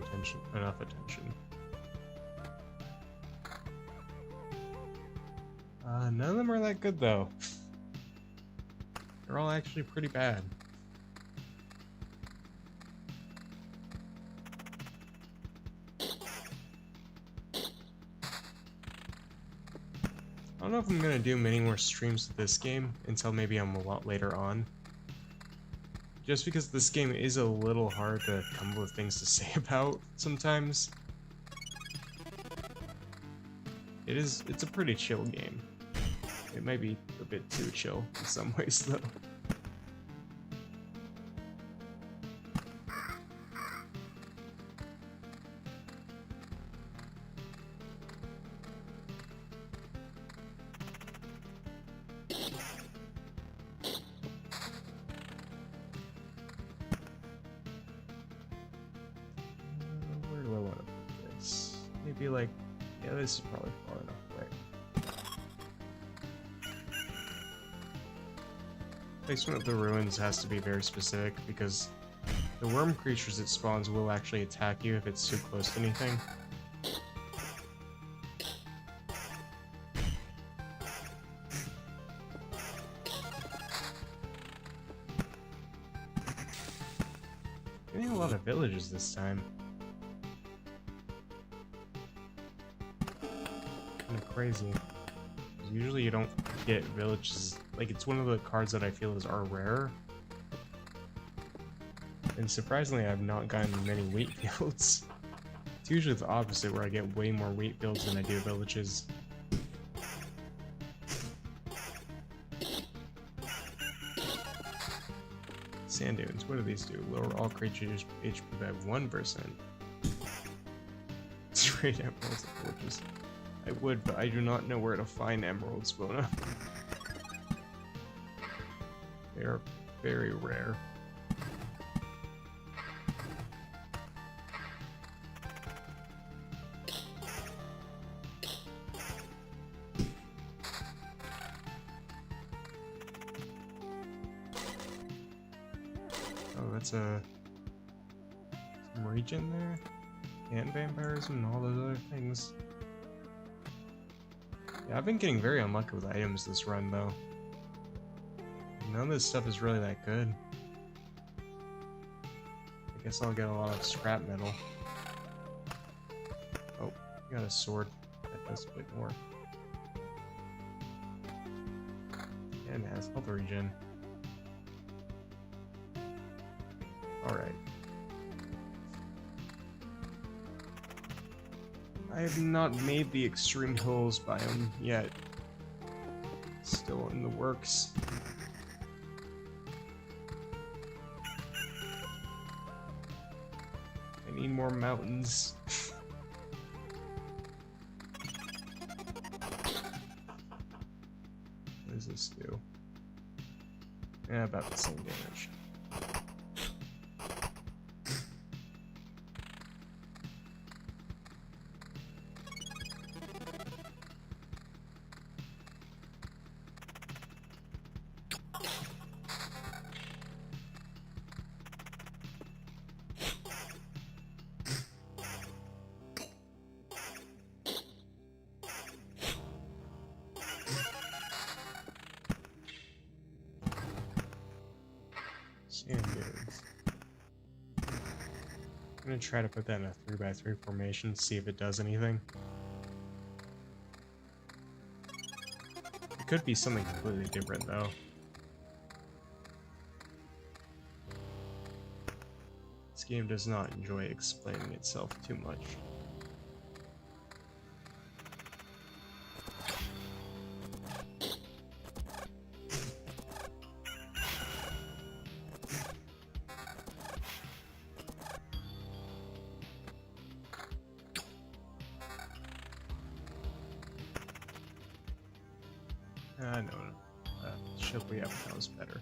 Speaker 1: enough attention. None of them are that good though. They're all actually pretty bad. I don't know if I'm gonna do many more streams of this game until maybe I'm a lot later on. Just because this game is a little hard to come up with things to say about sometimes. It's a pretty chill game. It might be a bit too chill in some ways though. Where do I want to put this? Maybe like, yeah, this is probably far enough away. Placement of the ruins has to be very specific because the worm creatures it spawns will actually attack you if it's too close to anything. Getting a lot of villages this time. Kind of crazy. Usually you don't get villages, like it's one of the cards that I feel are rare. And surprisingly I've not gotten many wheat fields. It's usually the opposite where I get way more wheat fields than I do villages. Sand dunes, what do these do? Lower all creatures HP by 1%. Straight emeralds and forges. I would, but I do not know where to find emeralds, Bona. They are very rare. Oh, that's some regen there? And vampirism and all those other things. Yeah, I've been getting very unlucky with items this run, though. None of this stuff is really that good. I guess I'll get a lot of scrap metal. Oh, got a sword. That does a bit more. And it has health regen. Alright. I have not made the Extreme Hills biome yet. Still in the works. I need more mountains. What does this do? Yeah, about the same damage. Sand dunes. I'm gonna try to put that in a 3x3 formation, see if it does anything. It could be something completely different though. This game does not enjoy explaining itself too much. No. Ship we have now is better.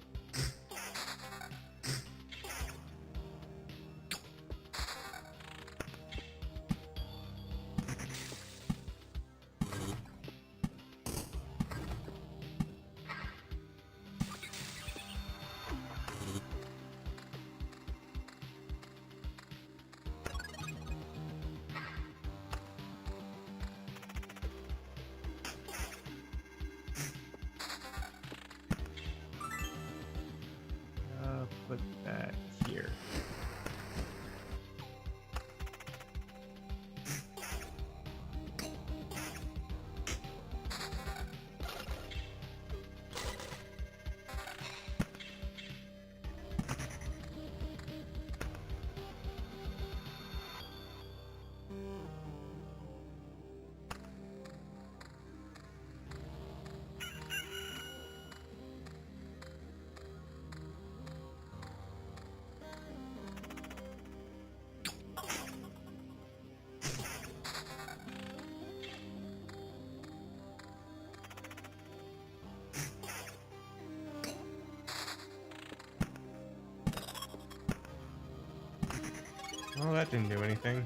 Speaker 1: that didn't do anything.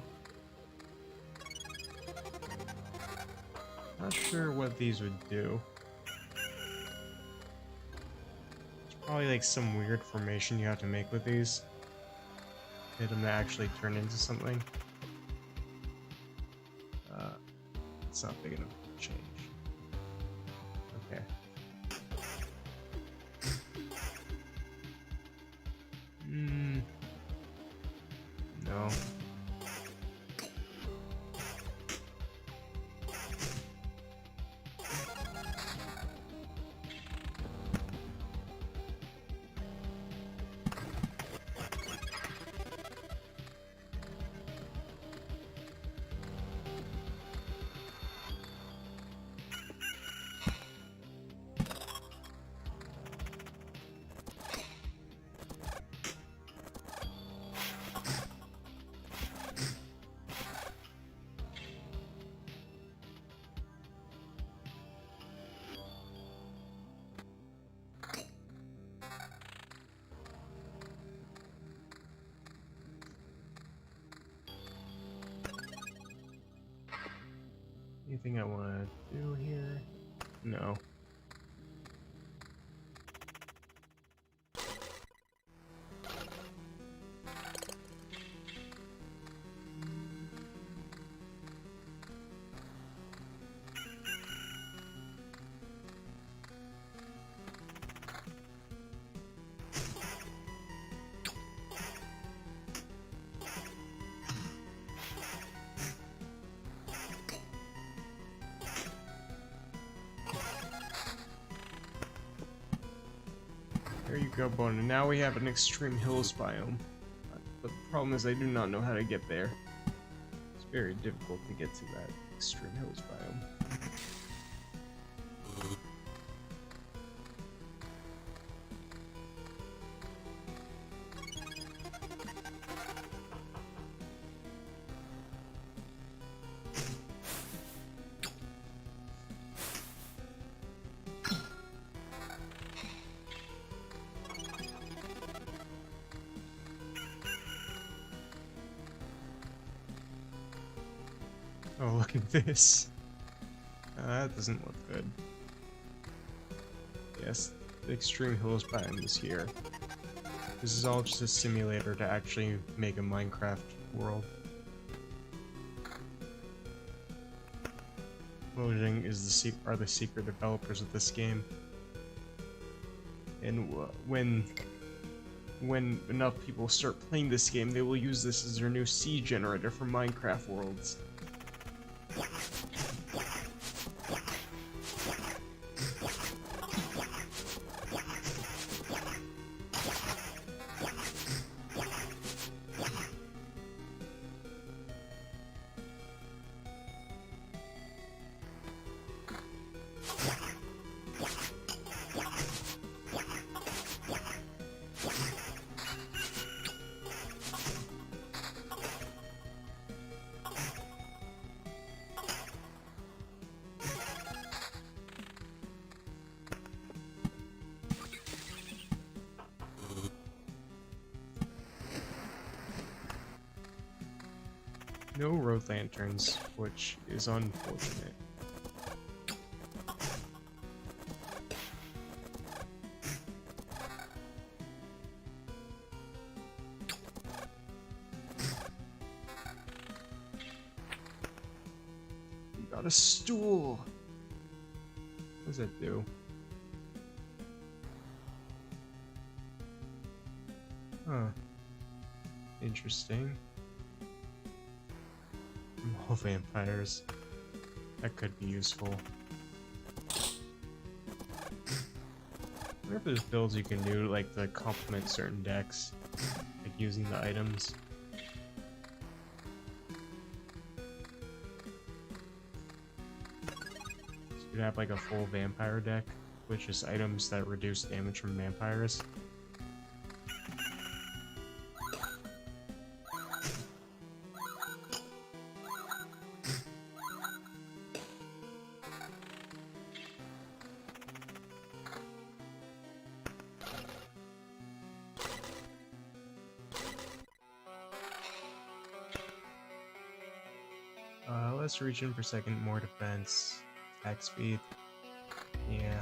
Speaker 1: Not sure what these would do. It's probably like some weird formation you have to make with these. Get them to actually turn into something. It's not big enough to change. Okay. No. Anything I want to do here? No. There you go, Bone. And now we have an extreme hills biome. But the problem is I do not know how to get there. It's very difficult to get to that extreme hills biome. Oh, look at this. That doesn't look good. Yes, the extreme hills biome is here. This is all just a simulator to actually make a Minecraft world. Mojang is are the secret developers of this game. And when enough people start playing this game, they will use this as their new seed generator for Minecraft worlds. No road lanterns, which is unfortunate. We got a stool! What does that do? Huh. Interesting. All vampires. That could be useful. I wonder if there's builds you can do, like, to complement certain decks. Like, using the items. So you could have, like, a full vampire deck, with just items that reduce damage from vampires. Less region per second, more defense, attack speed. Yeah.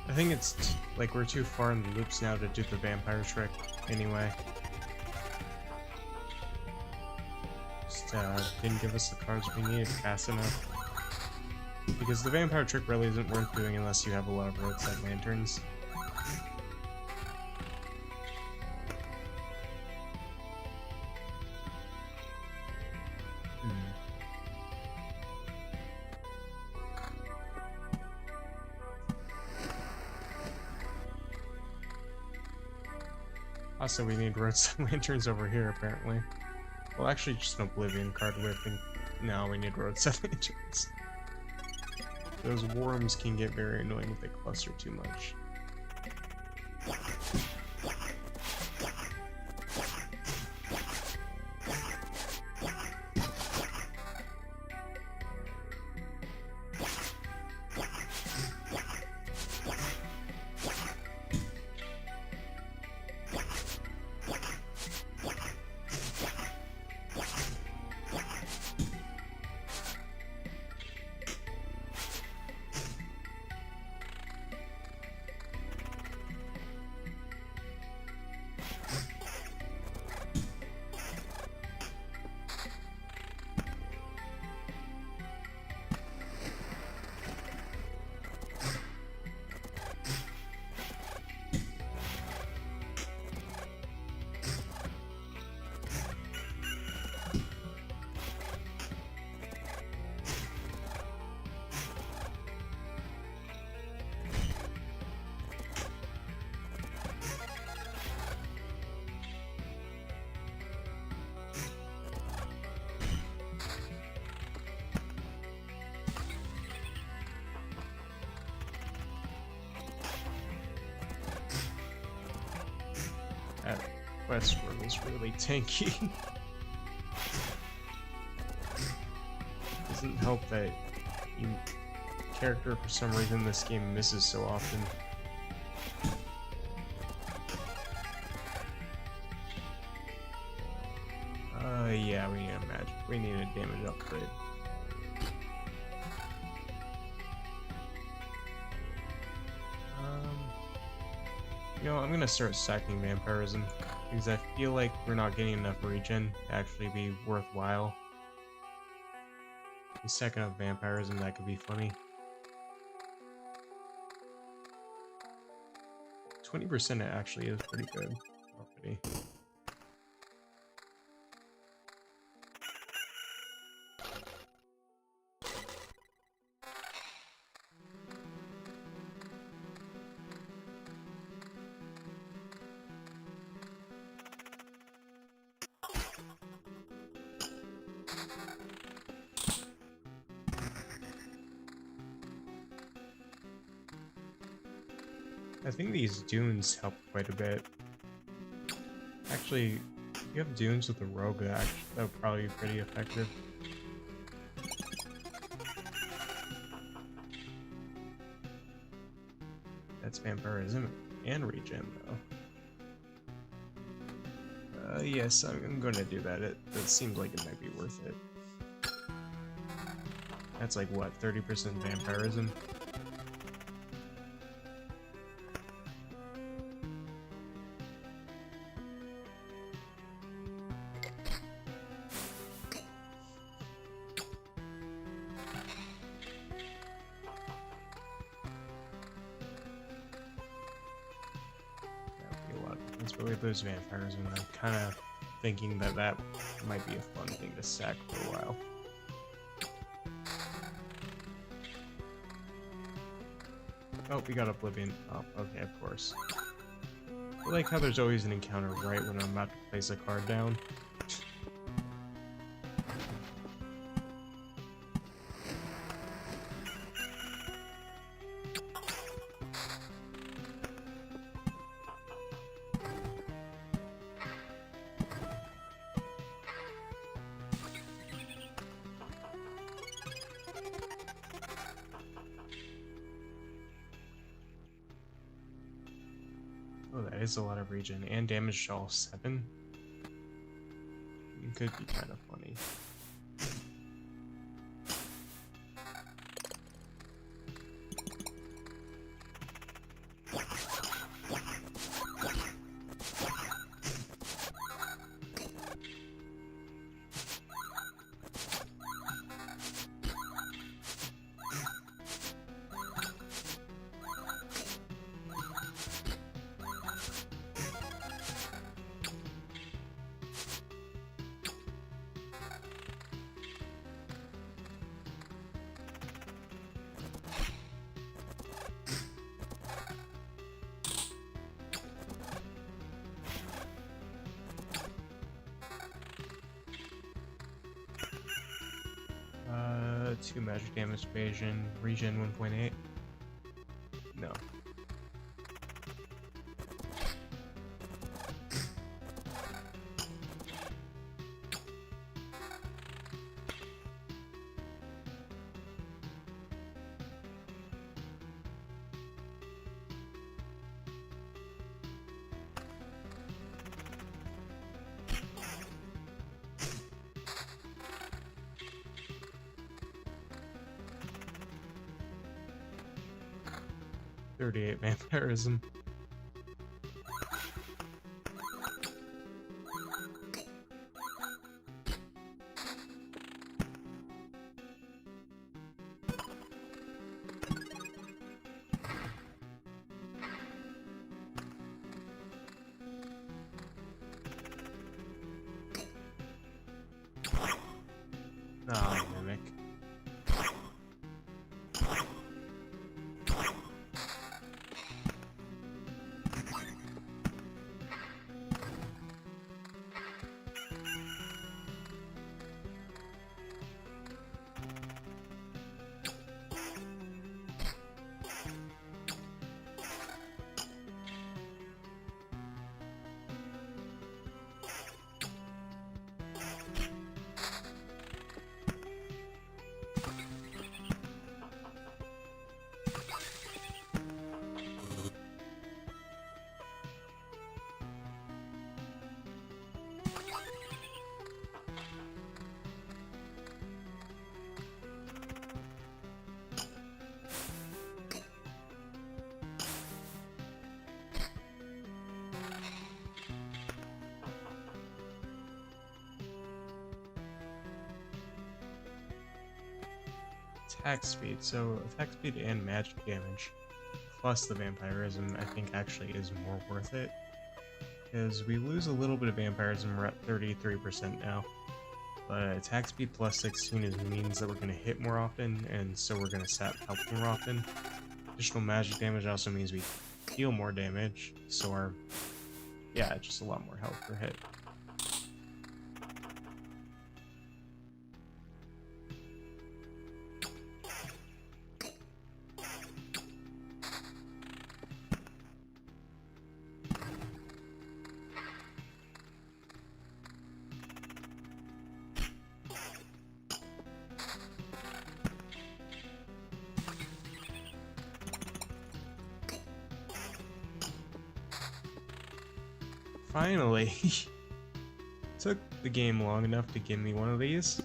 Speaker 1: I think it's like we're too far in the loops now to do the vampire trick anyway. Just didn't give us the cards we needed fast enough. Because the vampire trick really isn't worth doing unless you have a lot of roadside lanterns. Also, we need roadside lanterns over here, apparently. Well, actually, just an Oblivion card with, and now we need roadside lanterns. Those worms can get very annoying if they cluster too much. That Westworld is really tanky. Doesn't help that your character, for some reason, this game misses so often. Yeah, we need a magic. We need a damage upgrade. You know, I'm gonna start stacking vampirism because I feel like we're not getting enough regen to actually be worthwhile. Stacking up vampirism, that could be funny. 20% actually is pretty good already. I think these dunes help quite a bit. Actually, if you have dunes with a rogue, that would probably be pretty effective. That's vampirism and regen, though. Yes, I'm going to do that. It seems like it might be worth it. That's like, what, 30% vampirism? But with those vampires, and I'm kind of thinking that that might be a fun thing to sack for a while. Oh, we got Oblivion. Oh, okay, of course. I like how there's always an encounter right when I'm about to place a card down. Oh, that is a lot of regen and damage to all 7. It could be kind of funny. Two magic damage evasion, regen 1.8. No. .38 vampirism. Ah, mimic. Attack speed, so attack speed and magic damage plus the vampirism I think actually is more worth it, because we lose a little bit of vampirism. We're at 33% now, but attack speed plus 16 means that we're going to hit more often, and so we're going to sap health more often. Additional magic damage also means we deal more damage, so our, yeah, just a lot more health per hit. Finally! Took the game long enough to give me one of these.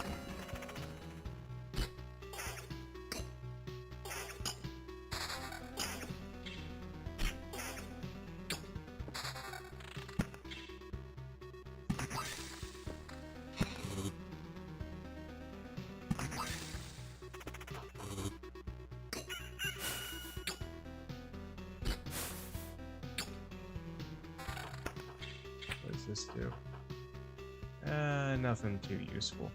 Speaker 1: What does this do? Nothing too useful.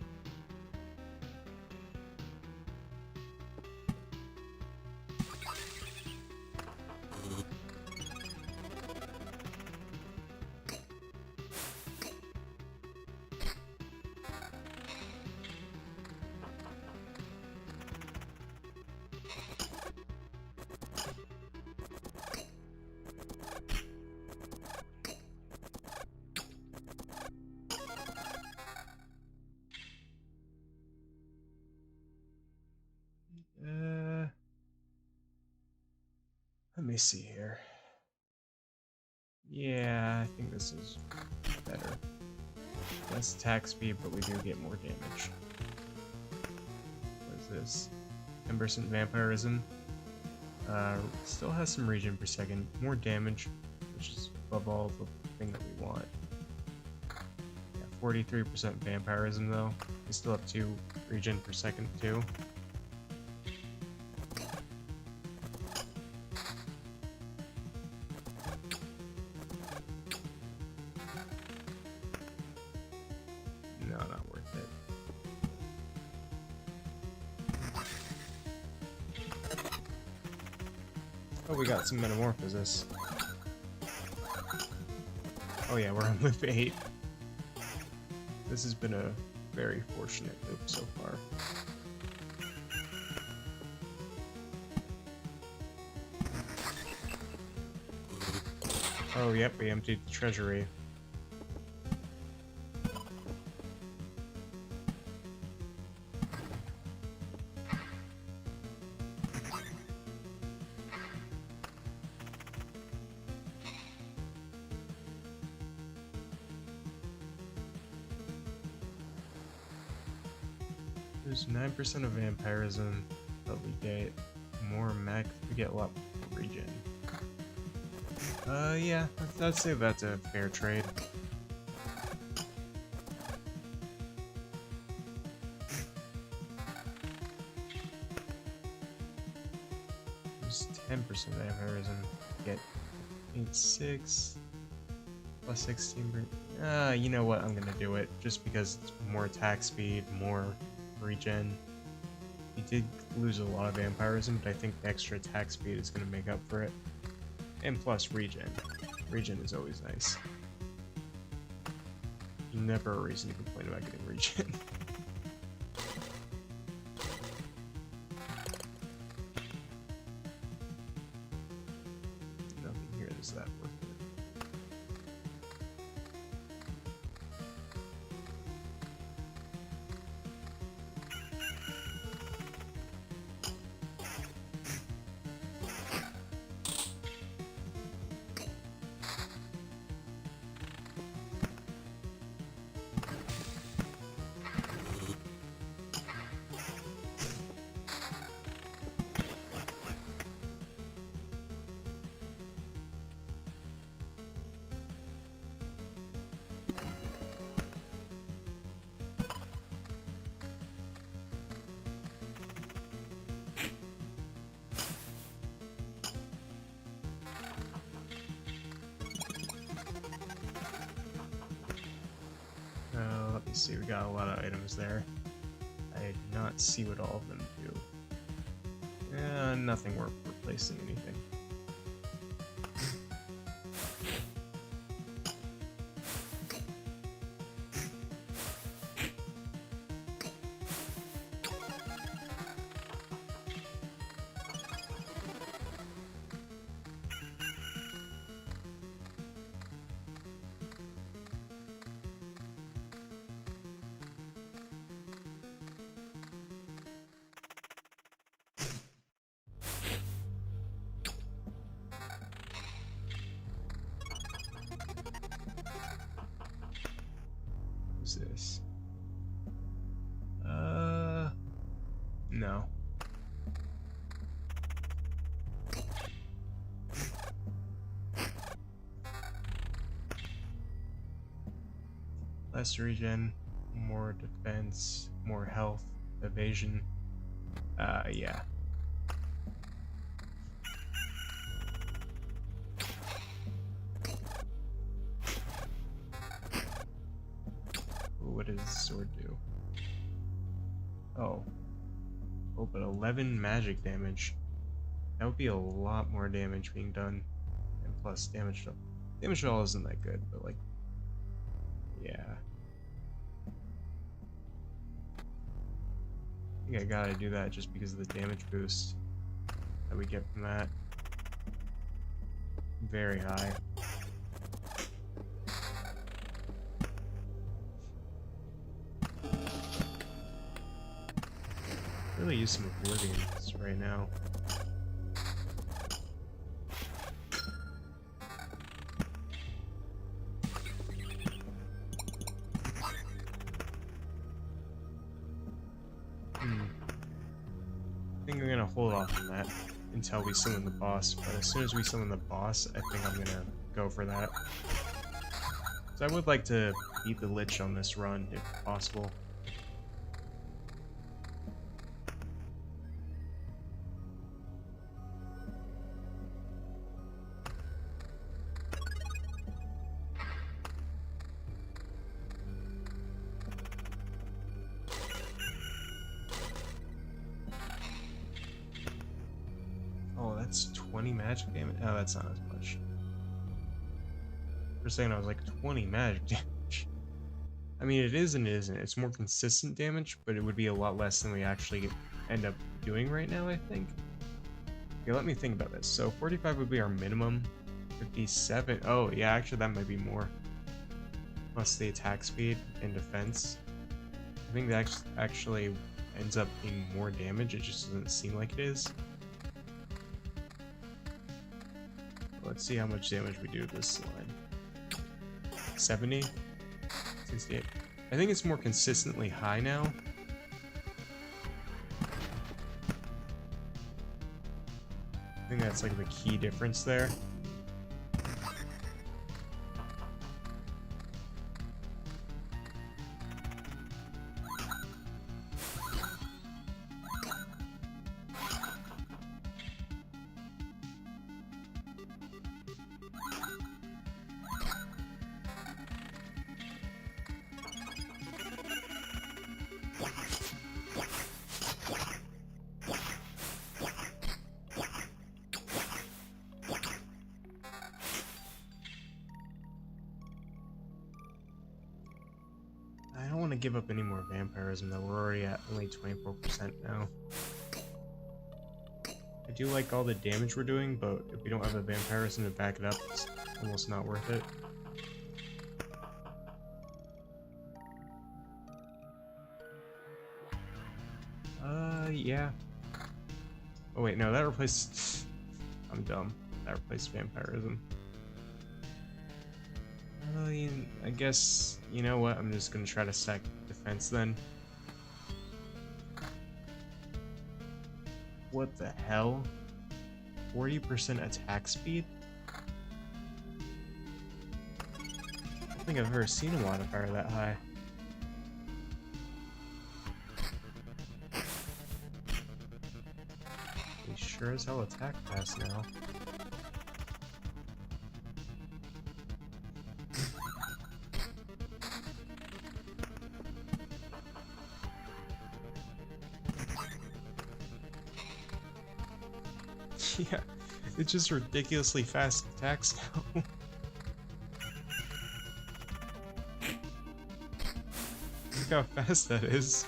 Speaker 1: me see here. Yeah, I think this is better. Less attack speed, but we do get more damage. What is this? 10% vampirism. Still has some regen per second. More damage, which is above all the thing that we want. Yeah, 43% vampirism though. We still have 2 regen per second too. No, not worth it. Oh, we got some metamorphosis. Oh yeah, we're on lift 8. This has been a very fortunate move so far. Oh yep, we emptied the treasury. There's 9% of vampirism, but we get more mech. We get a lot more regen. Yeah, I'd say that's a fair trade. There's 10% vampirism. Get 8-6 plus 16. You know what? I'm gonna do it just because it's more attack speed, more regen. He did lose a lot of vampirism, but I think the extra attack speed is going to make up for it. And plus regen. Regen is always nice. Never a reason to complain about getting regen. Nothing here is that worth it. Let me see, we got a lot of items there. I did not see what all of them do. Nothing worth replacing anything. What's this? No. Less regen, more defense, more health, evasion. Yeah. What does this sword do? Oh, but 11 magic damage. That would be a lot more damage being done. And plus damage to all isn't that good, but like, yeah. I think I gotta do that just because of the damage boost that we get from that. Very high. Really use some Oblivions right now. think I'm gonna hold off on that until we summon the boss, but as soon as we summon the boss, I think I'm gonna go for that. So I would like to beat the Lich on this run, if possible. Oh, that's 20 magic damage? Oh, that's not as much. For a second I was like, 20 magic damage. I mean, it is and it isn't. It's more consistent damage, but it would be a lot less than we actually end up doing right now, I think. Okay, let me think about this. So 45 would be our minimum. 57. Oh, yeah, actually that might be more. Plus the attack speed and defense. I think that actually ends up being more damage. It just doesn't seem like it is. Let's see how much damage we do with this line. 70? 68. I think it's more consistently high now. I think that's like the key difference there. I don't want to give up any more vampirism though. We're already at only 24% now. I do like all the damage we're doing, but if we don't have a vampirism to back it up, it's almost not worth it. Yeah. Oh wait, no, that replaced... I'm dumb. That replaced vampirism. I guess, you know what, I'm just gonna try to stack defense then. What the hell? 40% attack speed? I don't think I've ever seen a modifier that high. We sure as hell attack fast now. Yeah, it's just ridiculously fast attacks now. Look how fast that is.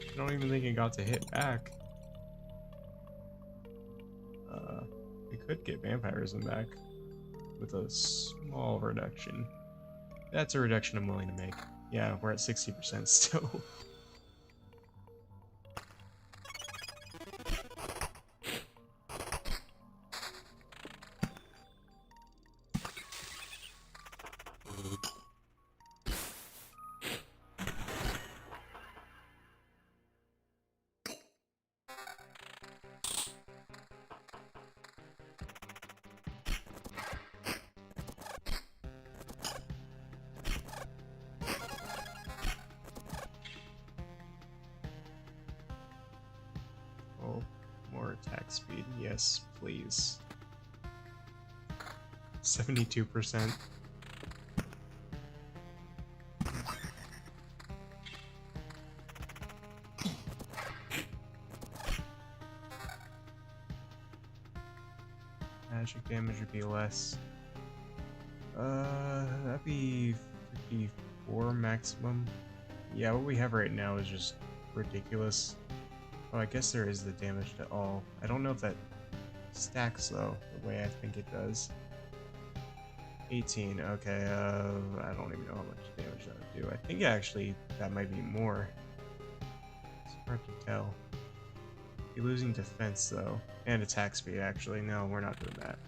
Speaker 1: I don't even think it got to hit back. We could get vampirism back with a small reduction. That's a reduction I'm willing to make. Yeah, we're at 60% still. Oh, more attack speed. Yes, please. 72%. Magic damage would be less. That'd be 54 maximum. Yeah, what we have right now is just ridiculous. Oh, I guess there is the damage to all. I don't know if that stacks though, the way I think it does. 18, okay, I don't even know how much damage that would do. I think actually that might be more. It's hard to tell. You're losing defense though, and attack speed actually. No, we're not doing that.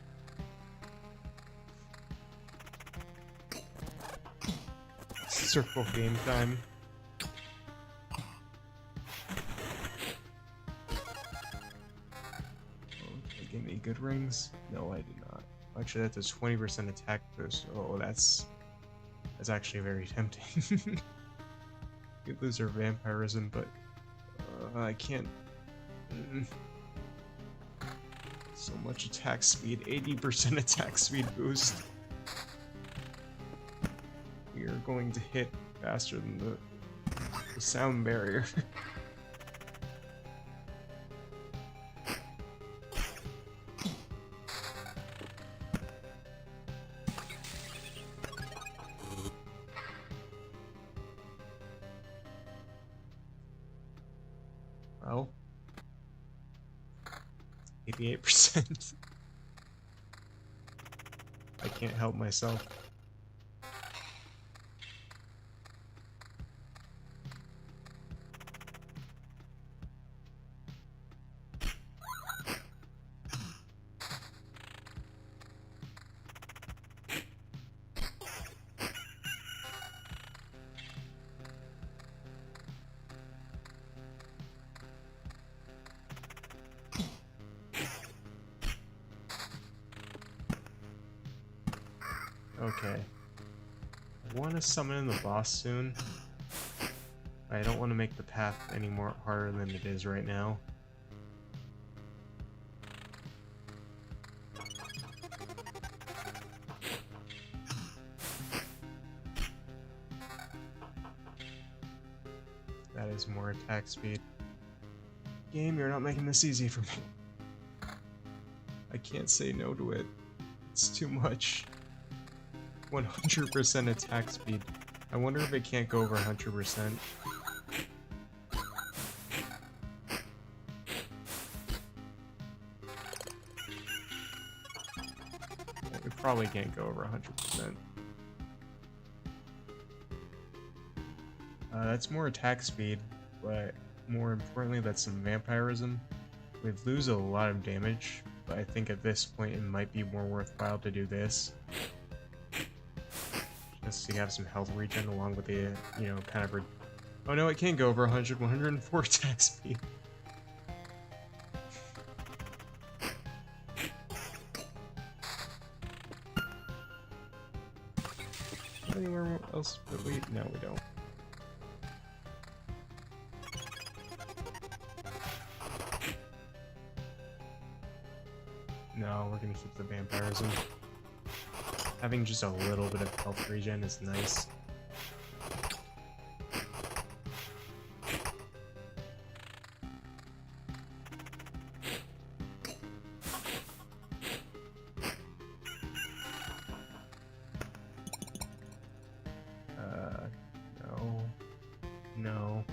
Speaker 1: Circle game time. good rings? No, I do not. Actually, that's a 20% attack boost. Oh, that's actually very tempting. You lose her vampirism, but I can't. So much attack speed, 80% attack speed boost. We are going to hit faster than the sound barrier. Well, 88%. I can't help myself. Okay. I want to summon in the boss soon. I don't want to make the path any more harder than it is right now. That is more attack speed. Game, you're not making this easy for me. I can't say no to it. It's too much. 100% attack speed. I wonder if it can't go over 100%. It probably can't go over 100%. That's more attack speed, but more importantly, that's some vampirism. We'd lose a lot of damage, but I think at this point it might be more worthwhile to do this. Just to have some health regen along with the, you know, kind of... Oh no, it can't go over 104 attack speed. Anywhere else but we... No, we don't. No, we're gonna keep the vampirism. Having just a little bit of health regen is nice. No. No.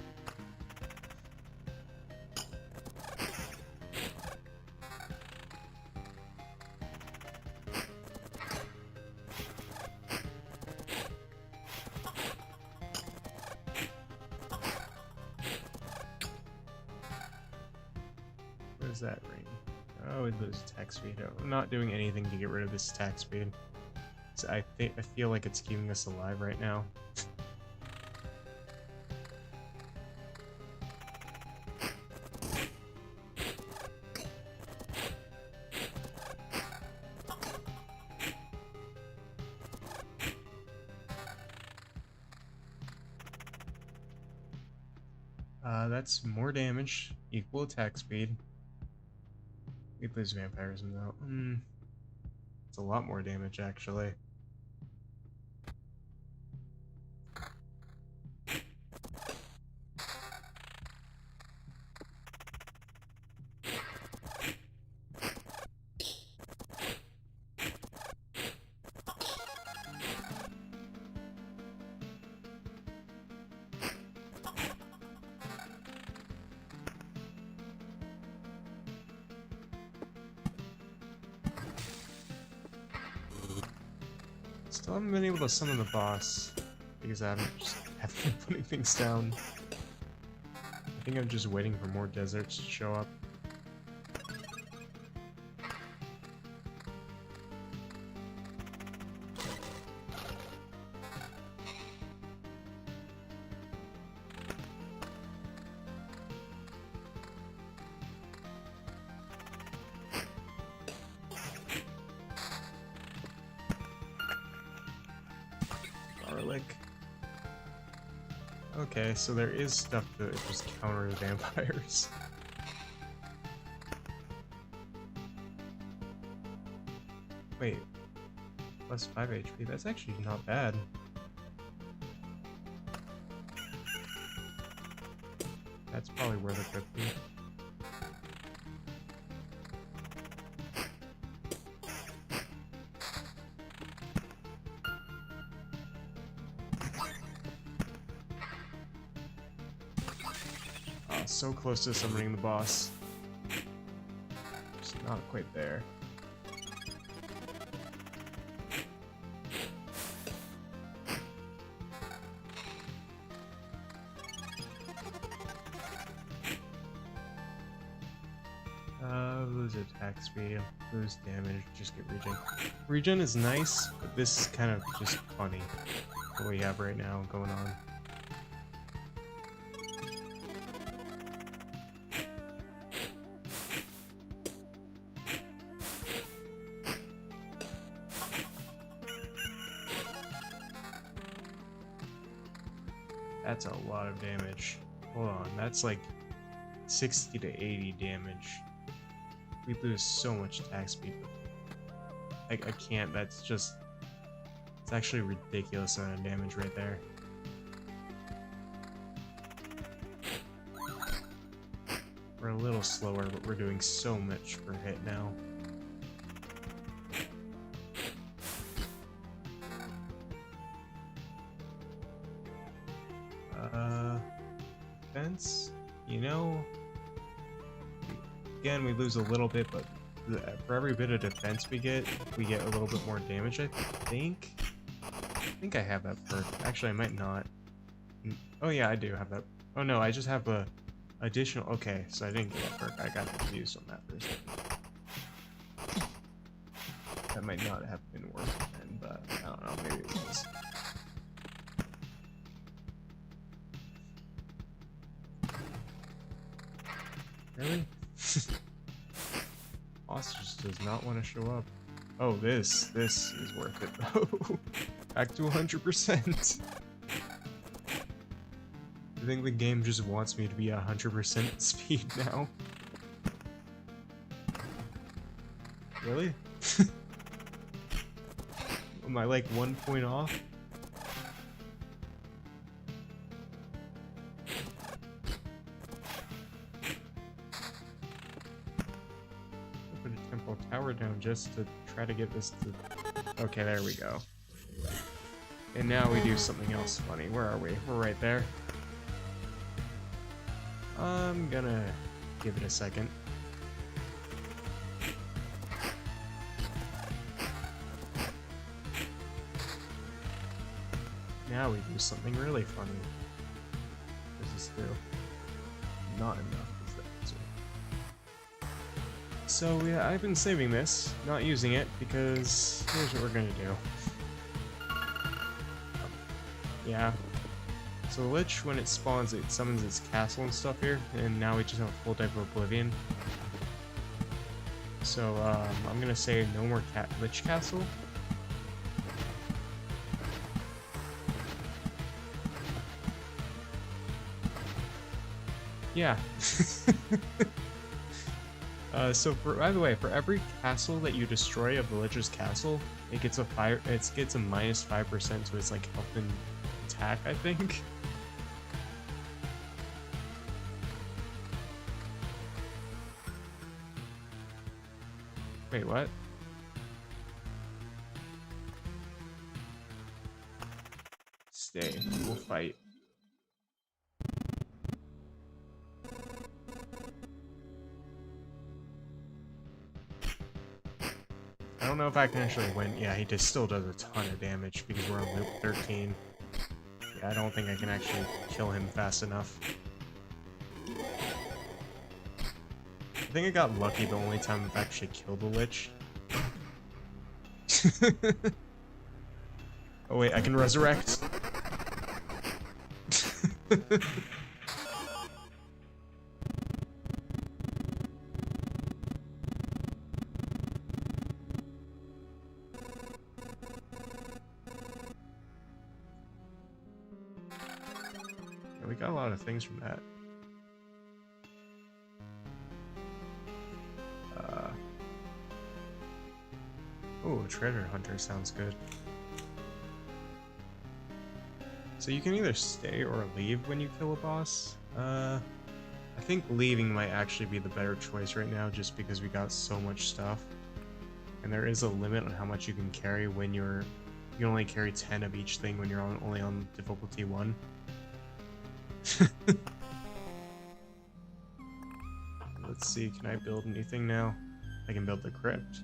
Speaker 1: Where's that ring? Oh, it loses attack speed. Oh, I'm not doing anything to get rid of this attack speed. So I feel like it's keeping us alive right now. That's more damage, equal attack speed. We lose vampirism though. It's a lot more damage actually. Still haven't been able to summon the boss because I haven't been putting things down. I think I'm just waiting for more deserts to show up. garlic. Okay, so there is stuff to just counter the vampires. Wait, plus 5 HP, that's actually not bad. That's probably worth a 50. Oh, so close to summoning the boss. Just not quite there. Lose attack speed, lose damage, just get regen. Regen is nice, but this is kind of just funny, what we have right now going on. That's a lot of damage. Hold on, that's like 60 to 80 damage. We lose so much attack speed. I can't, that's just... It's actually a ridiculous amount of damage right there. We're a little slower, but we're doing so much per hit now. Defense? You know... Again, we lose a little bit, but for every bit of defense we get a little bit more damage, I think. I think I have that perk. Actually, I might not. Oh yeah, I do have that. Oh no, I just have a additional... Okay, so I didn't get that perk. I got confused on that for a second. That might not have been worth it then, but I don't know, maybe it was. Really? Boss just does not want to show up. Oh, this is worth it though. Back to 100%. I think the game just wants me to be 100% speed now. Really? Am I like 1 point off? Tower down just to try to get this to... Okay, there we go. And now we do something else funny. Where are we? We're right there. I'm gonna give it a second. Now we do something really funny. What does this do? Not enough. So yeah, I've been saving this, not using it, because here's what we're gonna do. Yeah. So the Lich, when it spawns, it summons its castle and stuff here, and now we just have a full deck of Oblivion. So I'm gonna say no more Lich Castle. Yeah. So by the way, for every castle that you destroy of the Lich's castle, it gets a minus 5% to its like health and attack, I think. Wait, what? Stay. We'll fight. I don't know if I can actually win. Yeah, he just still does a ton of damage because we're on loop 13. Yeah, I don't think I can actually kill him fast enough. I think I got lucky the only time I've actually killed a Lich. Oh wait, I can resurrect. Yeah, we got a lot of things from that. Oh, treasure hunter sounds good. So you can either stay or leave when you kill a boss. I think leaving might actually be the better choice right now, just because we got so much stuff. And there is a limit on how much you can carry when you can only carry 10 of each thing when you're only on difficulty 1. Let's see, can I build anything now? I can build the crypt.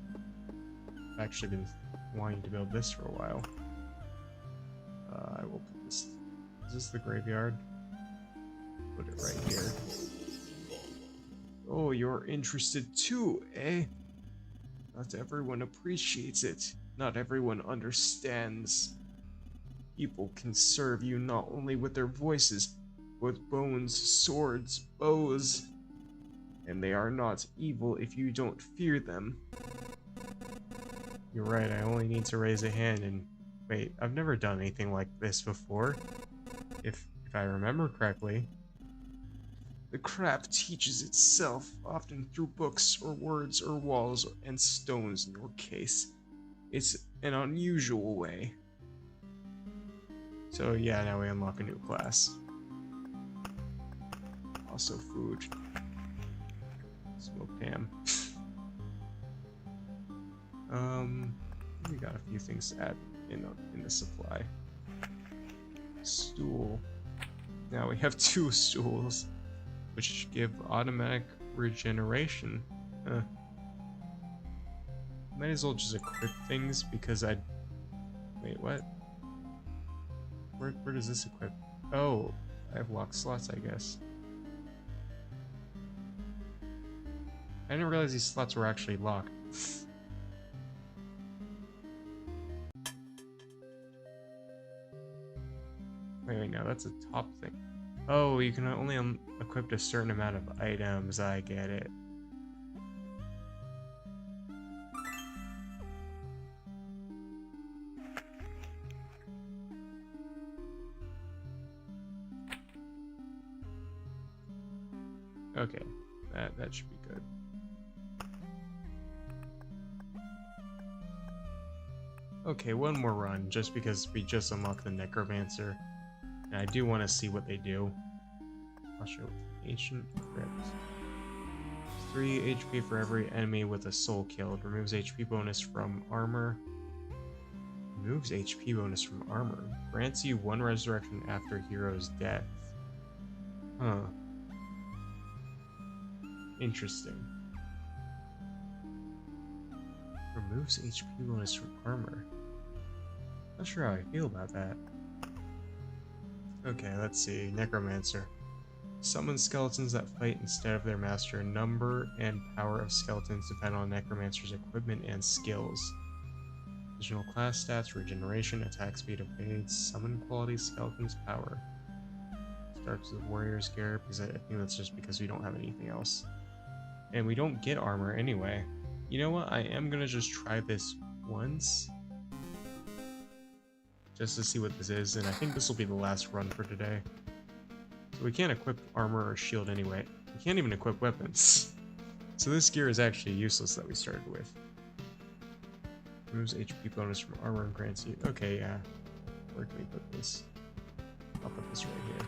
Speaker 1: I've actually been wanting to build this for a while. I will put this... Is this the graveyard? Put it right here. Oh, you're interested too, eh? Not everyone appreciates it. Not everyone understands. People can serve you not only with their voices, but with bones, swords, bows. And they are not evil if you don't fear them. You're right, I only need to raise a hand and... Wait, I've never done anything like this before. If I remember correctly. The craft teaches itself, often through books or words or walls and stones in your case. It's an unusual way. So yeah, now we unlock a new class. Also food. Smoked ham. We got a few things to add in the supply. Stool. Now we have 2 stools, which give automatic regeneration. Might as well just equip things because I... Wait, what? Where does this equip? Oh, I have locked slots, I guess. I didn't realize these slots were actually locked. Wait, no, that's a top thing. Oh, you can only equip a certain amount of items, I get it. Okay, that should be good. Okay, one more run, just because we just unlocked the Necromancer. And I do want to see what they do. I'll show Ancient Crypt. 3 HP for every enemy with a soul killed. Removes HP bonus from armor. Removes HP bonus from armor. Grants you 1 resurrection after hero's death. Huh. Interesting. Removes HP bonus from armor. Not sure how I feel about that. Okay, let's see. Necromancer. Summon skeletons that fight instead of their master. Number and power of skeletons depend on Necromancer's equipment and skills. Additional class stats, regeneration, attack speed evades, summon quality, skeletons, power. Starts with Warrior's Gear, because I think that's just because we don't have anything else. And we don't get armor anyway. You know what? I am gonna just try this once. Just to see what this is, and I think this will be the last run for today. So we can't equip armor or shield anyway. We can't even equip weapons. So this gear is actually useless that we started with. Removes HP bonus from armor and grants you... Okay, yeah. Where can we put this? I'll put this right here.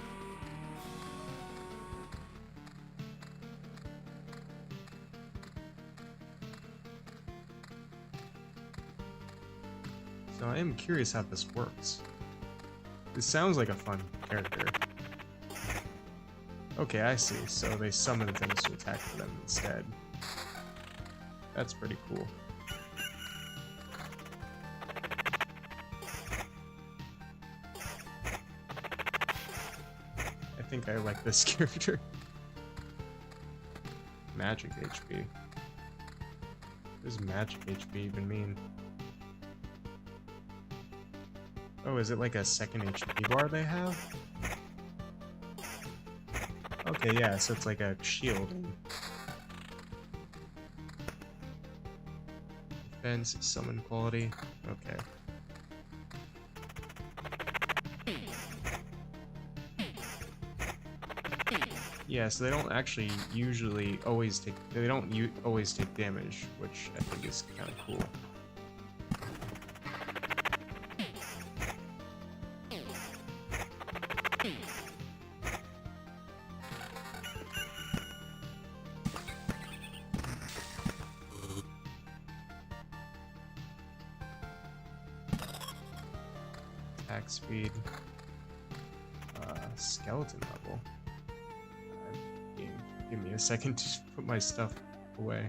Speaker 1: So I am curious how this works. This sounds like a fun character. Okay, I see. So they summon things to attack them instead. That's pretty cool. I think I like this character. Magic HP. What does magic HP even mean? Oh, is it like a second HP bar they have? Okay, yeah, so it's like a shield. Defense, summon quality. Okay. Yeah, so they don't actually usually always take, they don't always take damage, which I think is kind of cool. Attack speed, skeleton level. Give me a second to put my stuff away.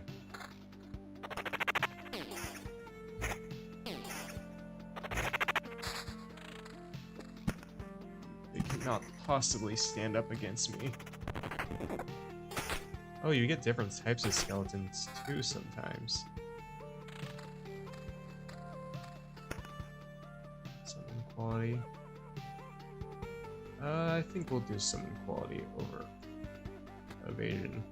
Speaker 1: They cannot possibly stand up against me. Oh, you get different types of skeletons too sometimes. Summon quality. I think we'll do summon quality over evasion.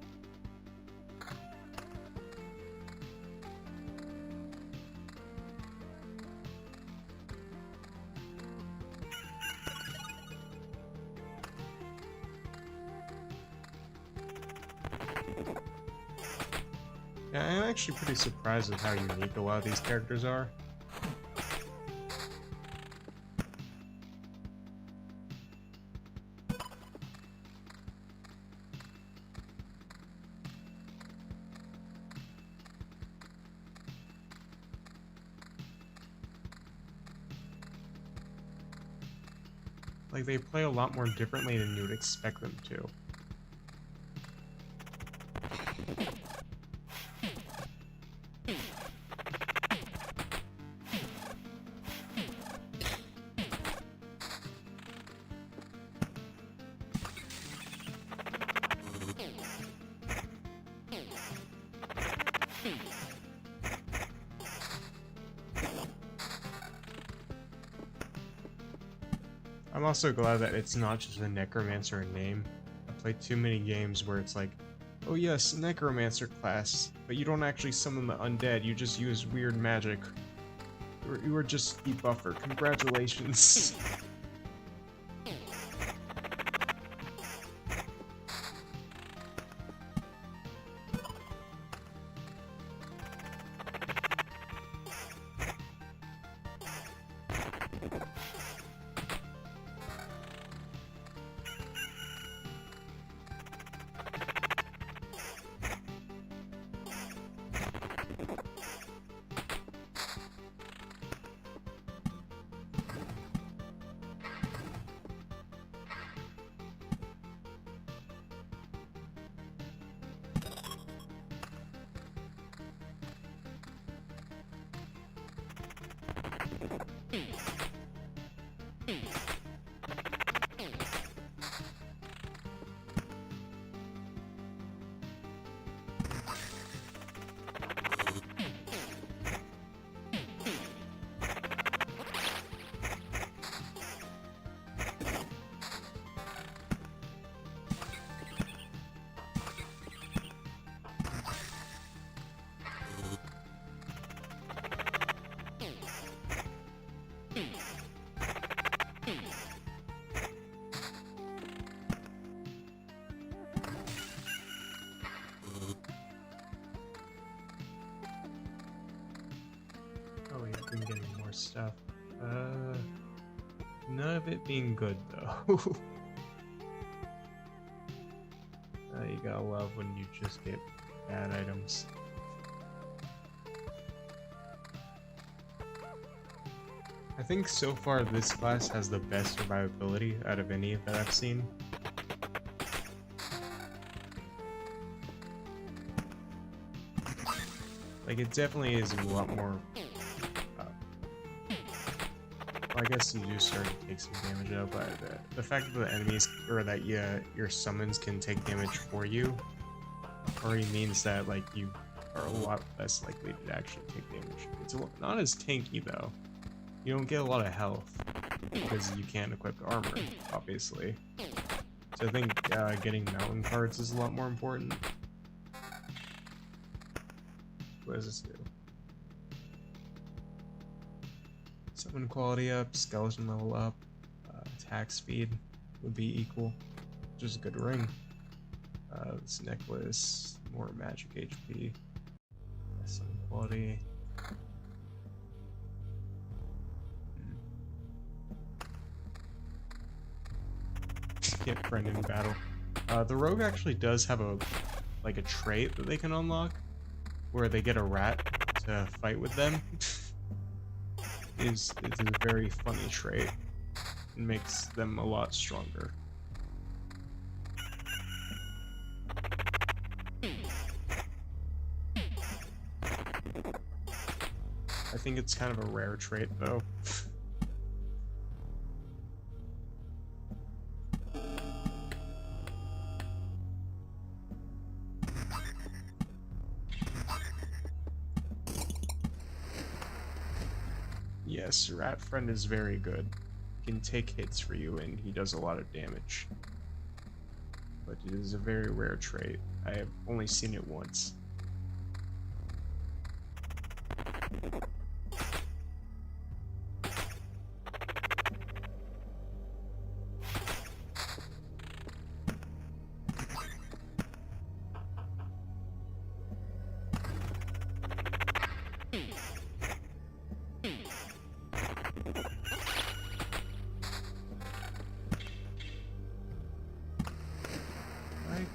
Speaker 1: Yeah, I'm actually pretty surprised at how unique a lot of these characters are. Like, they play a lot more differently than you would expect them to. I'm also glad that it's not just a necromancer in name. I played too many games where it's like, oh yes, necromancer class, but you don't actually summon the undead, you just use weird magic. You were just debuffer. Congratulations. Oh, yeah, I've been getting more stuff. None of it being good, though. You gotta love when you just get bad items. I think so far this class has the best survivability out of any that I've seen. Like, it definitely is a lot more... well, I guess you do start to take some damage out, but the fact that the enemies, or that your summons can take damage for you, already means that, like, you are a lot less likely to actually take damage. It's not as tanky, though. You don't get a lot of health, because you can't equip armor, obviously. So I think getting mountain cards is a lot more important. What does this do? Summon quality up, skeleton level up, attack speed would be equal. Just a good ring. This necklace, more magic HP, some quality. Get friend in battle. The rogue actually does have a trait that they can unlock, where they get a rat to fight with them. It's a very funny trait. It makes them a lot stronger. I think it's kind of a rare trait, though. Yes, Rat Friend is very good. He can take hits for you, and he does a lot of damage. But it is a very rare trait. I have only seen it once.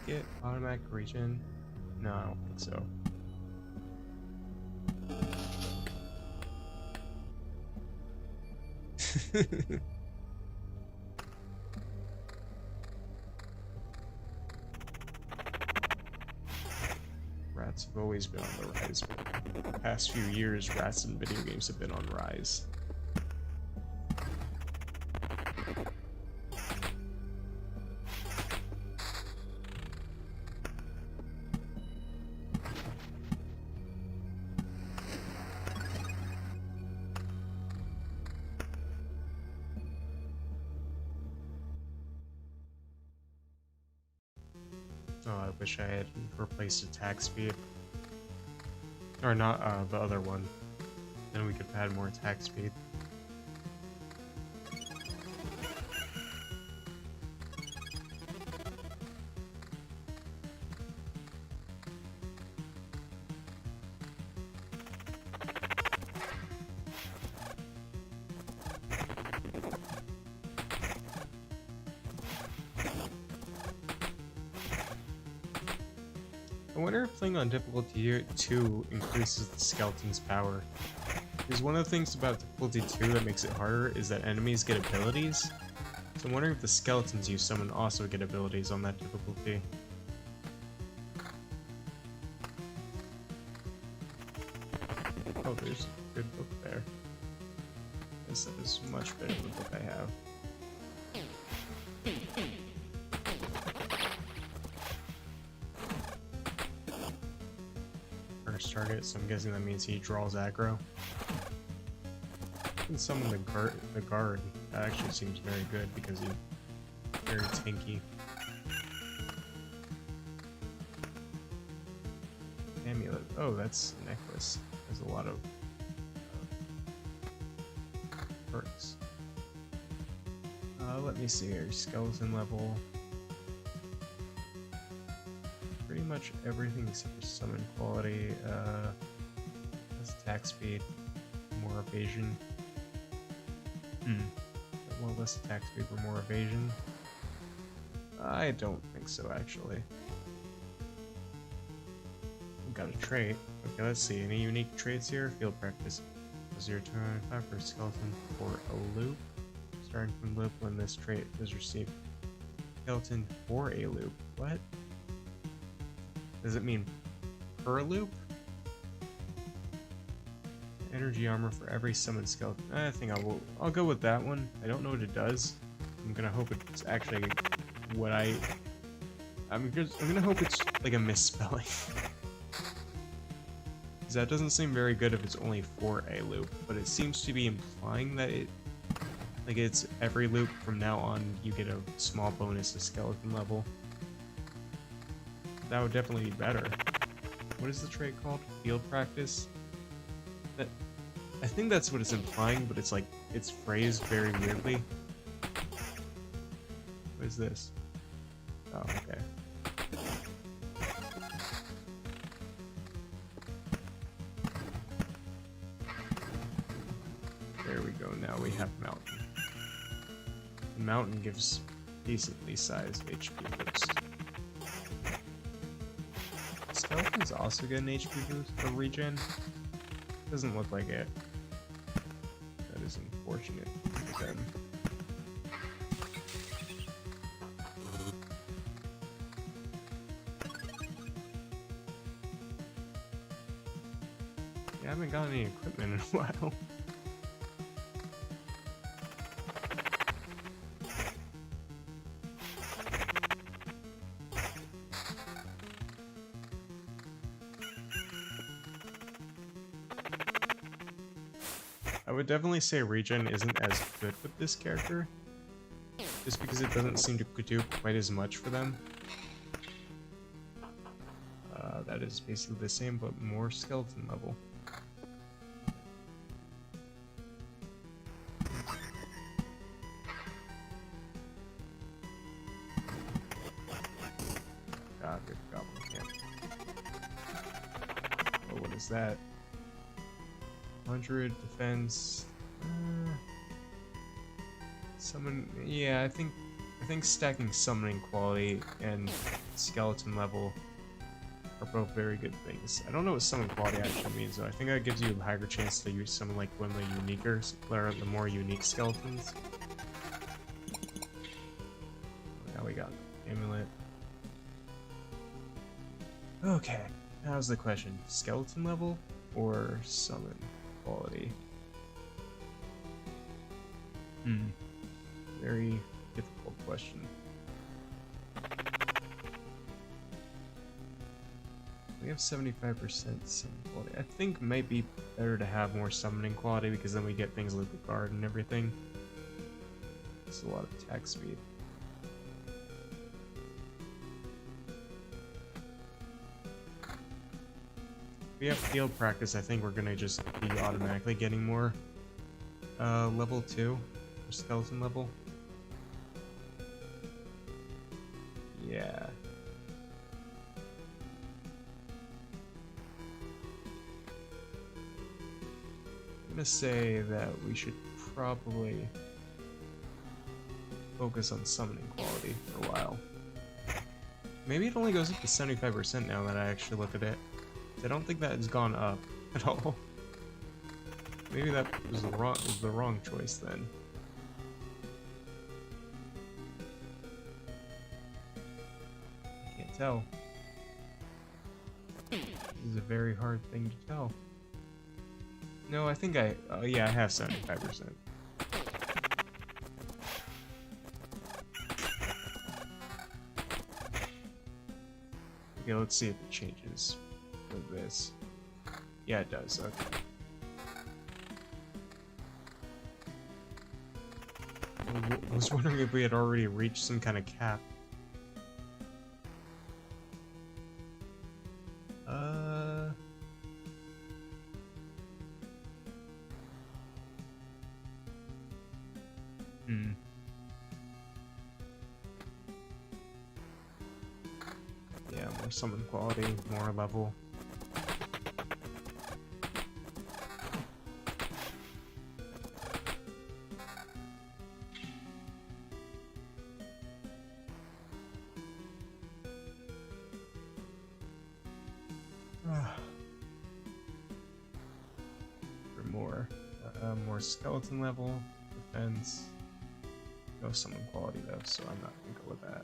Speaker 1: Get automatic regen? No, I don't think so. Rats have always been on the rise, but the past few years, rats in video games have been on rise. Oh, I wish I had replaced attack speed. Or not, the other one. Then we could have had more attack speed. I wonder if playing on difficulty 2 increases the skeleton's power. Because one of the things about difficulty 2 that makes it harder is that enemies get abilities. So I'm wondering if the skeletons you summon also get abilities on that difficulty. Oh, there's a good book there. This is much better than the book I have. Target, so I'm guessing that means he draws aggro. I can summon the guard. That actually seems very good because he's very tanky. Amulet. Oh, that's a necklace. There's a lot of perks. Let me see here. Skeleton level. Pretty much everything except for summon quality, less attack speed, more evasion. Well, less attack speed for more evasion. I don't think so, actually. Got a trait. Okay, let's see. Any unique traits here? Field practice. 0.5 for skeleton for a loop. Starting from loop when this trait is received. Skeleton for a loop. What? Does it mean per loop? Energy armor for every summoned skeleton. I think I'll go with that one. I don't know what it does. I'm gonna hope it's actually what I'm gonna hope it's like a misspelling. Because that doesn't seem very good if it's only for a loop, but it seems to be implying that it's every loop from now on you get a small bonus to skeleton level. That would definitely be better. What is the trait called? Field practice? I think that's what it's implying, but it's it's phrased very weirdly. What is this? Oh, okay. go. Now we have Mountain. And Mountain gives decently sized HP boost. Skeletons also get an HP boost or regen. Doesn't look like it. That is unfortunate for them. Yeah, I haven't gotten any equipment in a while. I would definitely say regen isn't as good with this character, just because it doesn't seem to do quite as much for them. That is basically the same, but more skeleton level. God, good goblin camp. Oh, what is that? 100 defense. Summon. Yeah, I think stacking summoning quality and skeleton level are both very good things. I don't know what summon quality actually means though. I think that gives you a higher chance to use some like one of the uniquer, or the more unique skeletons. Now we got amulet. Okay, how's the question? Skeleton level or summon quality? Very difficult question. We have 75% summon quality. I think it might be better to have more summoning quality because then we get things like the guard and everything. It's a lot of attack speed. If we have field practice, I think we're gonna just be automatically getting more level 2 or skeleton level. Yeah. I'm gonna say that we should probably focus on summoning quality for a while. Maybe it only goes up to 75% now that I actually look at it. I don't think that has gone up at all. Maybe that was the wrong choice then. I can't tell. This is a very hard thing to tell. No, I think yeah, I have 75%. Okay, let's see if it changes with this. Yeah, it does, okay. I was wondering if we had already reached some kind of cap. Yeah, more summon quality, more level. For more skeleton level, defense. No summon quality though, so I'm not gonna go with that.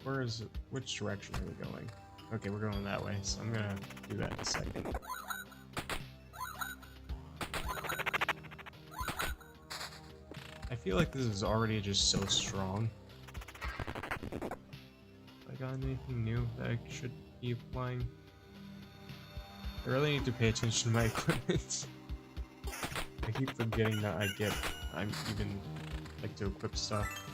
Speaker 1: Where is it? Which direction are we going? Okay, we're going that way, so I'm gonna do that in a second. I feel like this is already just so strong. Have I got anything new that I should be applying? I really need to pay attention to my equipment. I keep forgetting that I'm even like to equip stuff.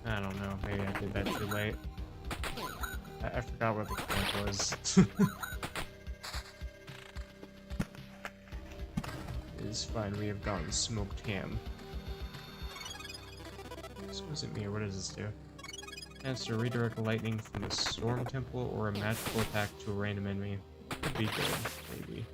Speaker 1: I don't know, maybe I did that too late. I forgot what the point was. It's fine, we have gotten smoked ham. This wasn't me, what does this do? Chance to redirect lightning from the storm temple or a magical attack to a random enemy. Could be good, maybe.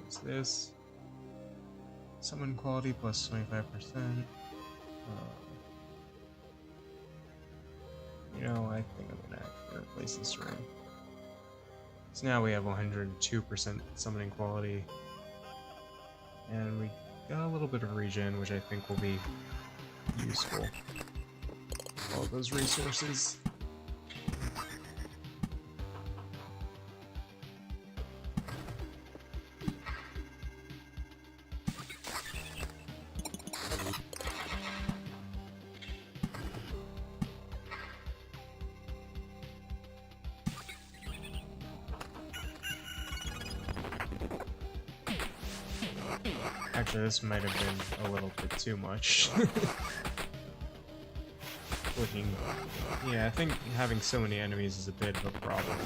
Speaker 1: What's this? Summon quality plus 25%. You know, I think I'm gonna actually replace this ring. So now we have 102% summoning quality. And we got a little bit of regen, which I think will be useful. All those resources. Actually, this might have been a little bit too much. Yeah, I think having so many enemies is a bit of a problem.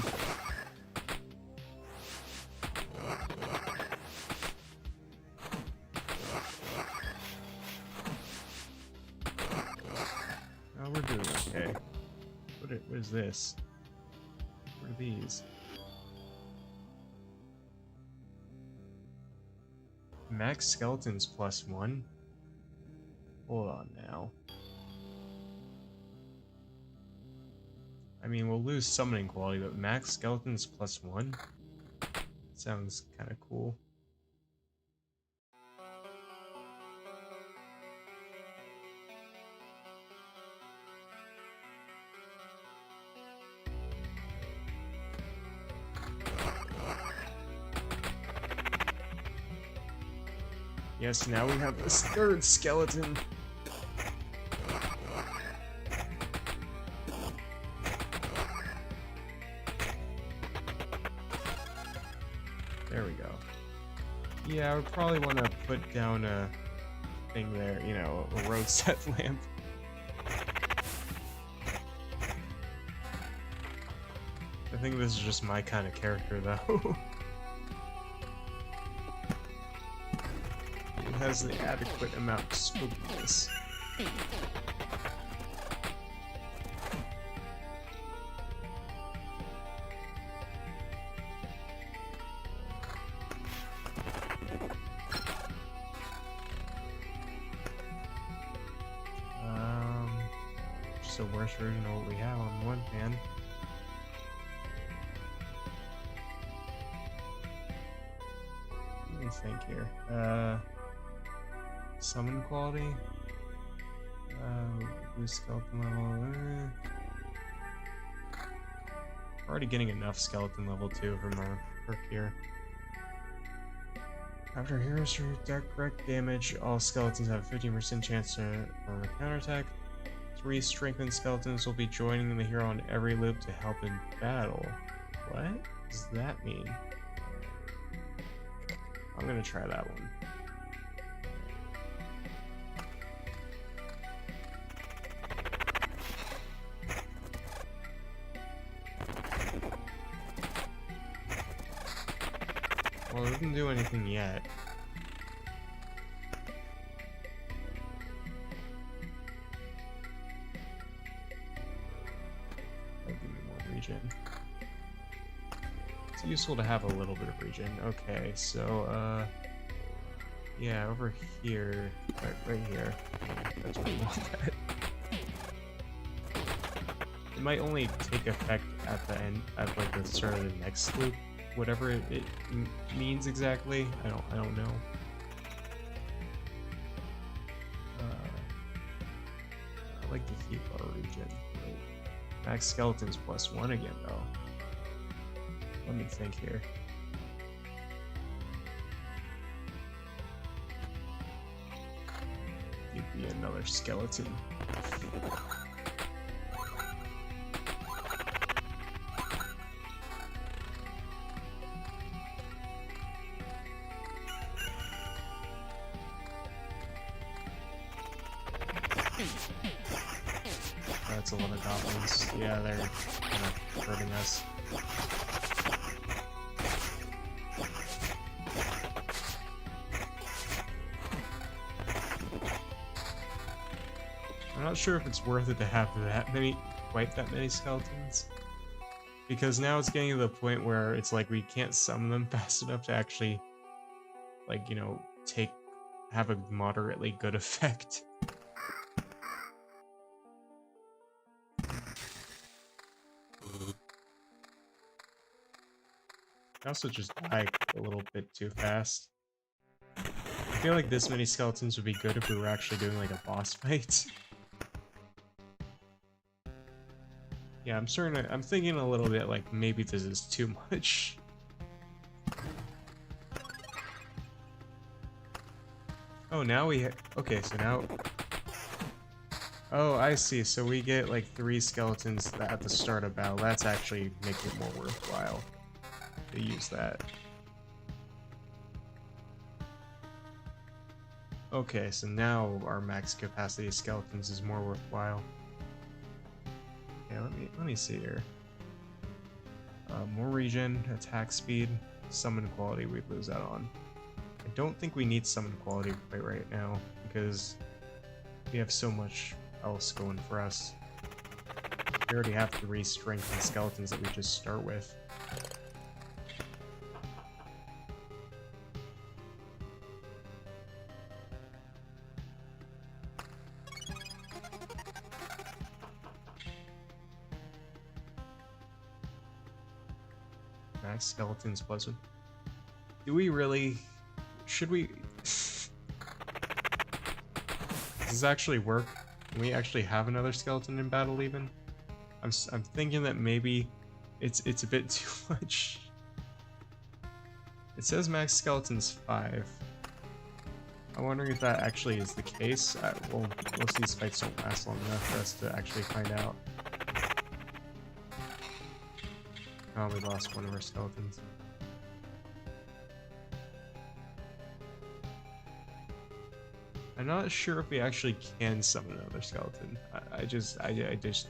Speaker 1: Oh, we're doing okay. What is this? What are these? Max skeletons +1? Hold on now. I mean, we'll lose summoning quality, but max skeletons +1? Sounds kind of cool. Yes, now we have this third skeleton. There we go. Yeah, I would probably want to put down a thing there, you know, a road set lamp. I think this is just my kind of character, though. It has the adequate amount of spookiness. Just a worse version of what we have on one hand. Let me think here. Summon quality? Boost skeleton level. We're already getting enough skeleton level 2 from our perk here. After heroes do direct damage, all skeletons have a 15% chance to perform a counterattack. 3 strengthened skeletons will be joining the hero on every loop to help in battle. What does that mean? I'm gonna try that one. Well, it doesn't do anything yet. That'll give me more regen. It's useful to have a little bit of regen. Okay, so yeah, over here, right here. That's where we want that. It might only take effect at the end, at like the start of the next loop, whatever it means exactly. I don't know. I like to keep our regen. Max skeletons +1 again, though. Let me think here. Give me another skeleton. That's a lot of goblins. Yeah, they're kind of hurting us. I'm not sure if it's worth it to have quite that many skeletons. Because now it's getting to the point where it's like we can't summon them fast enough to actually, like, you know, have a moderately good effect. I also just died a little bit too fast. I feel like this many skeletons would be good if we were actually doing like a boss fight. Yeah, I'm thinking a little bit like maybe this is too much. Oh, now okay, so now... Oh, I see. So we get like 3 skeletons at the start of battle. That's actually making it more worthwhile to use that. Okay, so now our max capacity skeletons is more worthwhile. Yeah, let me see here. More regen, attack speed, summon quality we'd lose out on. I don't think we need summon quality quite right now because we have so much else going for us. We already have 3 strength and skeletons that we just start with. Max skeletons +1. Do we really? Should we? Does this actually work? Can we actually have another skeleton in battle even? I'm thinking that maybe it's a bit too much. It says max skeletons 5. I'm wondering if that actually is the case. Well, most of these fights don't last long enough for us to actually find out. Oh, we lost one of our skeletons. I'm not sure if we actually can summon another skeleton. I just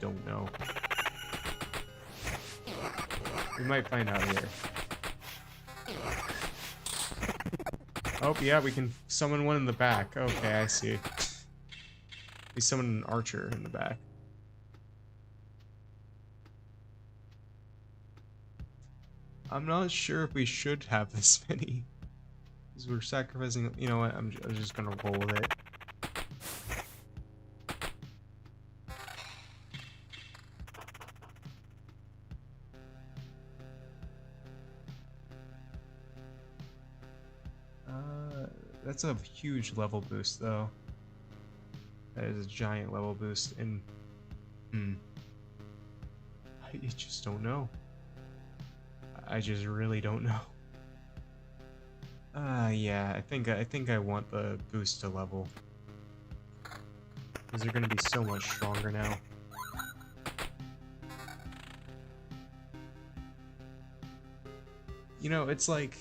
Speaker 1: don't know. We might find out here. Oh, yeah, we can summon one in the back. Okay, I see. We summoned an archer in the back. I'm not sure if we should have this many. Because we're sacrificing... You know what? I'm just gonna roll with it. That's a huge level boost, though. That is a giant level boost, and... I just don't know. I just really don't know. Yeah, I think I want the boost to level. Because they're gonna be so much stronger now. You know, it's like...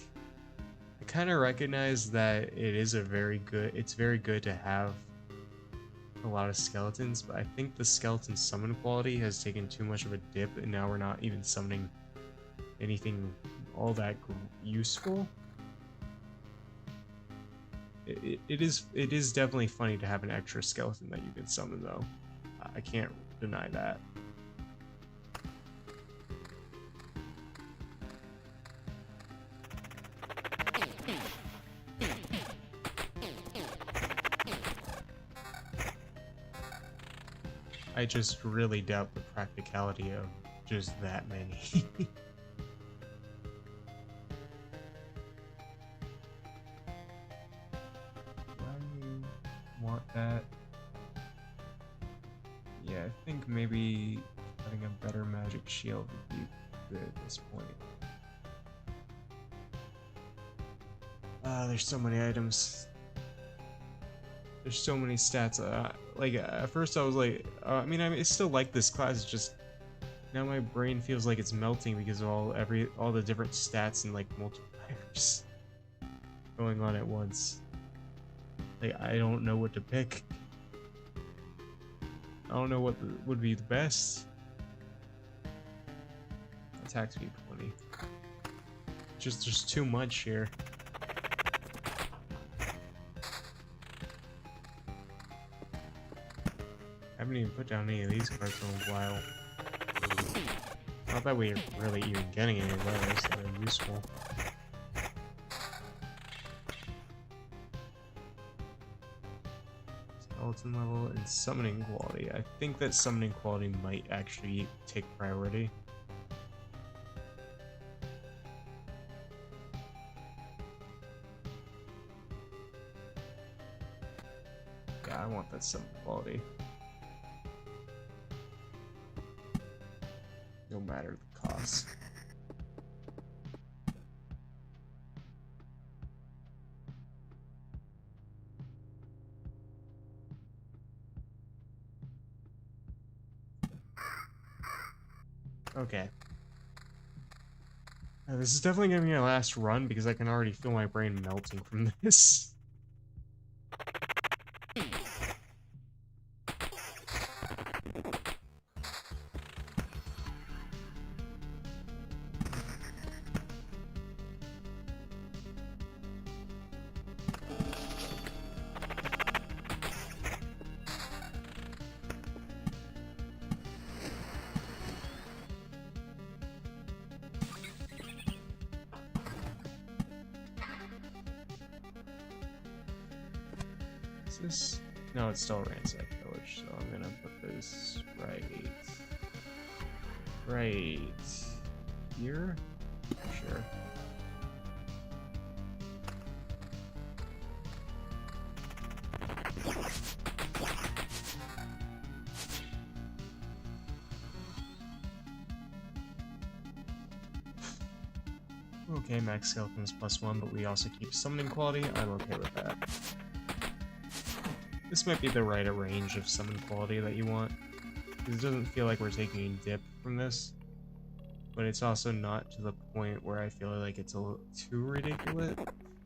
Speaker 1: I kind of recognize that it's very good to have a lot of skeletons, but I think the skeleton summon quality has taken too much of a dip, and now we're not even summoning anything all that useful. It is definitely funny to have an extra skeleton that you can summon, though. I can't deny that. I just really doubt the practicality of just that many. Want that? Yeah, I think maybe having a better magic shield would be good at this point. There's so many items. There's so many stats. At first I was like, I still like this class. It's just now my brain feels like it's melting because of all the different stats and like multipliers going on at once. Like, I don't know what to pick. I don't know what would be the best. Attack speed 20. Just there's too much here. I haven't even put down any of these cards in a while. Not that we're really even getting any of those that are useful. Skeleton level and summoning quality. I think that summoning quality might actually take priority. Yeah, I want that summoning quality. No matter the cost. Okay. This is definitely gonna be my last run because I can already feel my brain melting from this. This? No, it's still Ransack Village, so I'm gonna put this right here. Sure. Okay, max skeletons +1, but we also keep summoning quality. I'm okay with that. This might be the right range of summon quality that you want. Because it doesn't feel like we're taking a dip from this. But it's also not to the point where I feel like it's a little too ridiculous.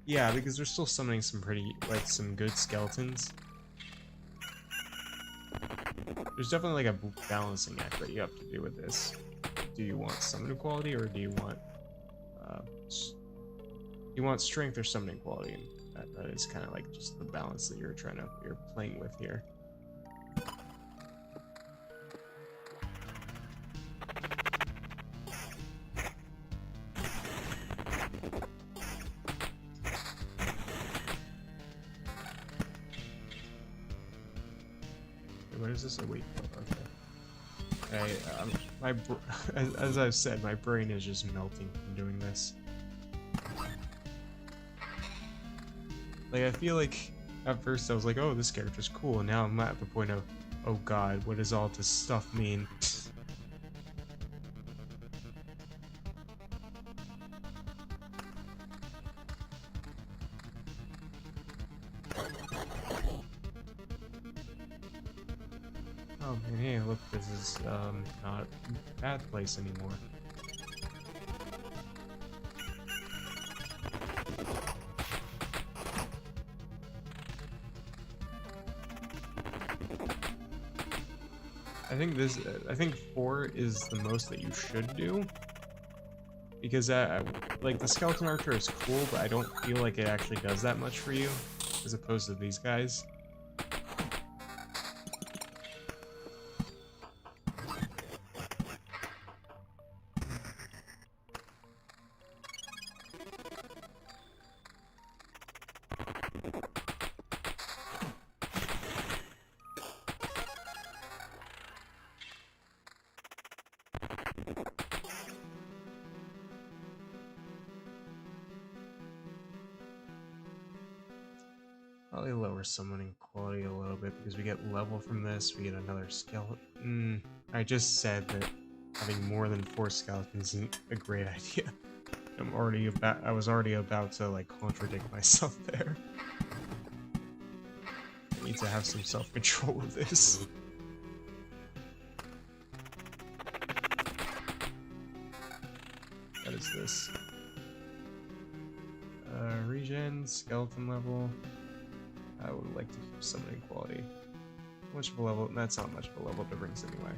Speaker 1: Yeah, because we're still summoning some some good skeletons. There's definitely like a balancing act that you have to do with this. Do you want summoning quality or do you want strength or summoning quality? That is kind of like just the balance that you're playing with here. What is this? A wait. Okay. As I've said, my brain is just melting from doing this. Like, I feel like at first I was like, oh, this character's cool, and now I'm at the point of, oh god, what does all this stuff mean? Oh, and hey, look, this is not a bad place anymore. I think 4 is the most that you should do. Because, like, the Skeleton Archer is cool, but I don't feel like it actually does that much for you, as opposed to these guys. Probably lower summoning quality a little bit because we get level from this, we get another skeleton. I just said that having more than 4 skeletons isn't a great idea. I was already about to like contradict myself there. I need to have some self-control with this. What is this? Regen, skeleton level. I would like to keep summoning quality. How much of a level? That's not much of a level difference anyway.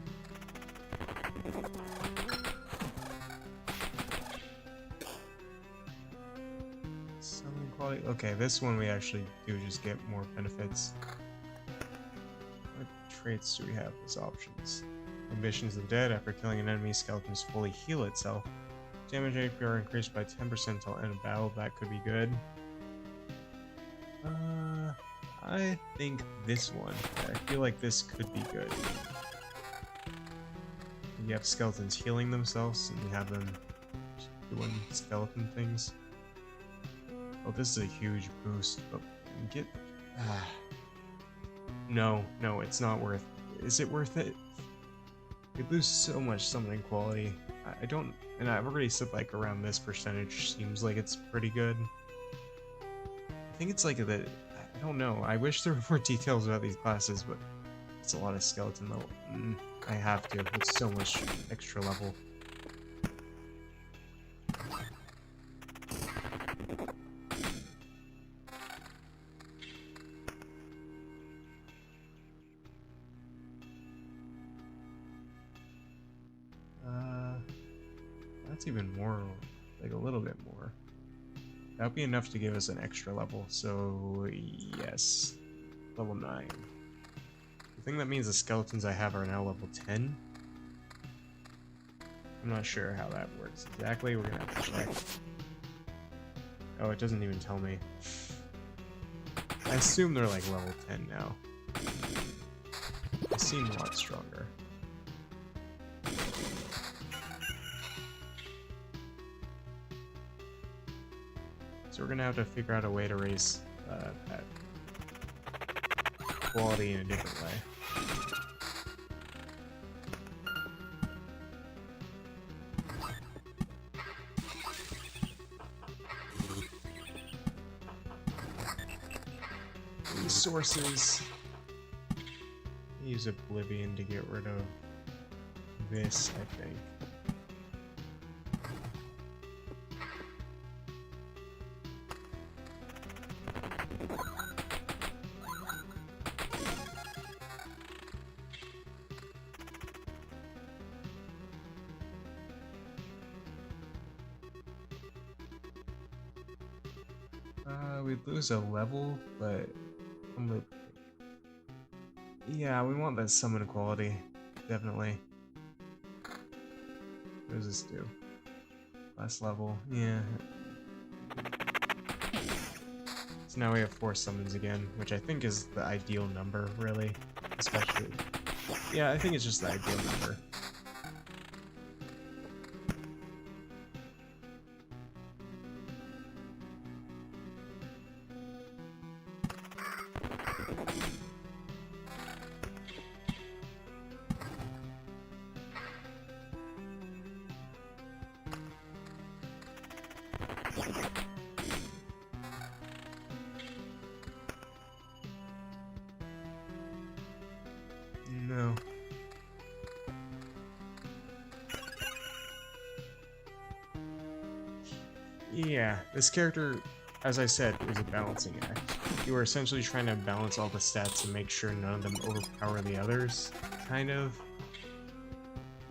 Speaker 1: Summoning quality. Okay, this one we actually do just get more benefits. What traits do we have as options? Ambitions of Dead. After killing an enemy, skeletons fully heal itself. Damage APR increased by 10% until end of battle. That could be good. I think this one. I feel like this could be good. You have skeletons healing themselves, and you have them doing skeleton things. Oh, this is a huge boost, but get... No, it's not worth it. Is it worth it? We lose so much summoning quality. I don't... And I've already said, like, around this percentage seems like it's pretty good. I think it's like that... I don't know. I wish there were more details about these classes, but it's a lot of skeleton level. I have to. It's so much extra level. That's even more, like a little bit more. That would be enough to give us an extra level, so yes. Level 9. I think that means the skeletons I have are now level 10. I'm not sure how that works exactly, we're gonna have to check. Oh, it doesn't even tell me. I assume they're like level 10 now. They seem a lot stronger. So we're gonna have to figure out a way to raise that quality in a different way. Resources. Use Oblivion to get rid of this, I think. We lose a level, but yeah, we want that summon quality, definitely. What does this do? Last level, yeah. So now we have 4 summons again, which I think is the ideal number, really. Especially, yeah, I think it's just the ideal number. No. Yeah, this character, as I said, is a balancing act. You are essentially trying to balance all the stats and make sure none of them overpower the others, kind of.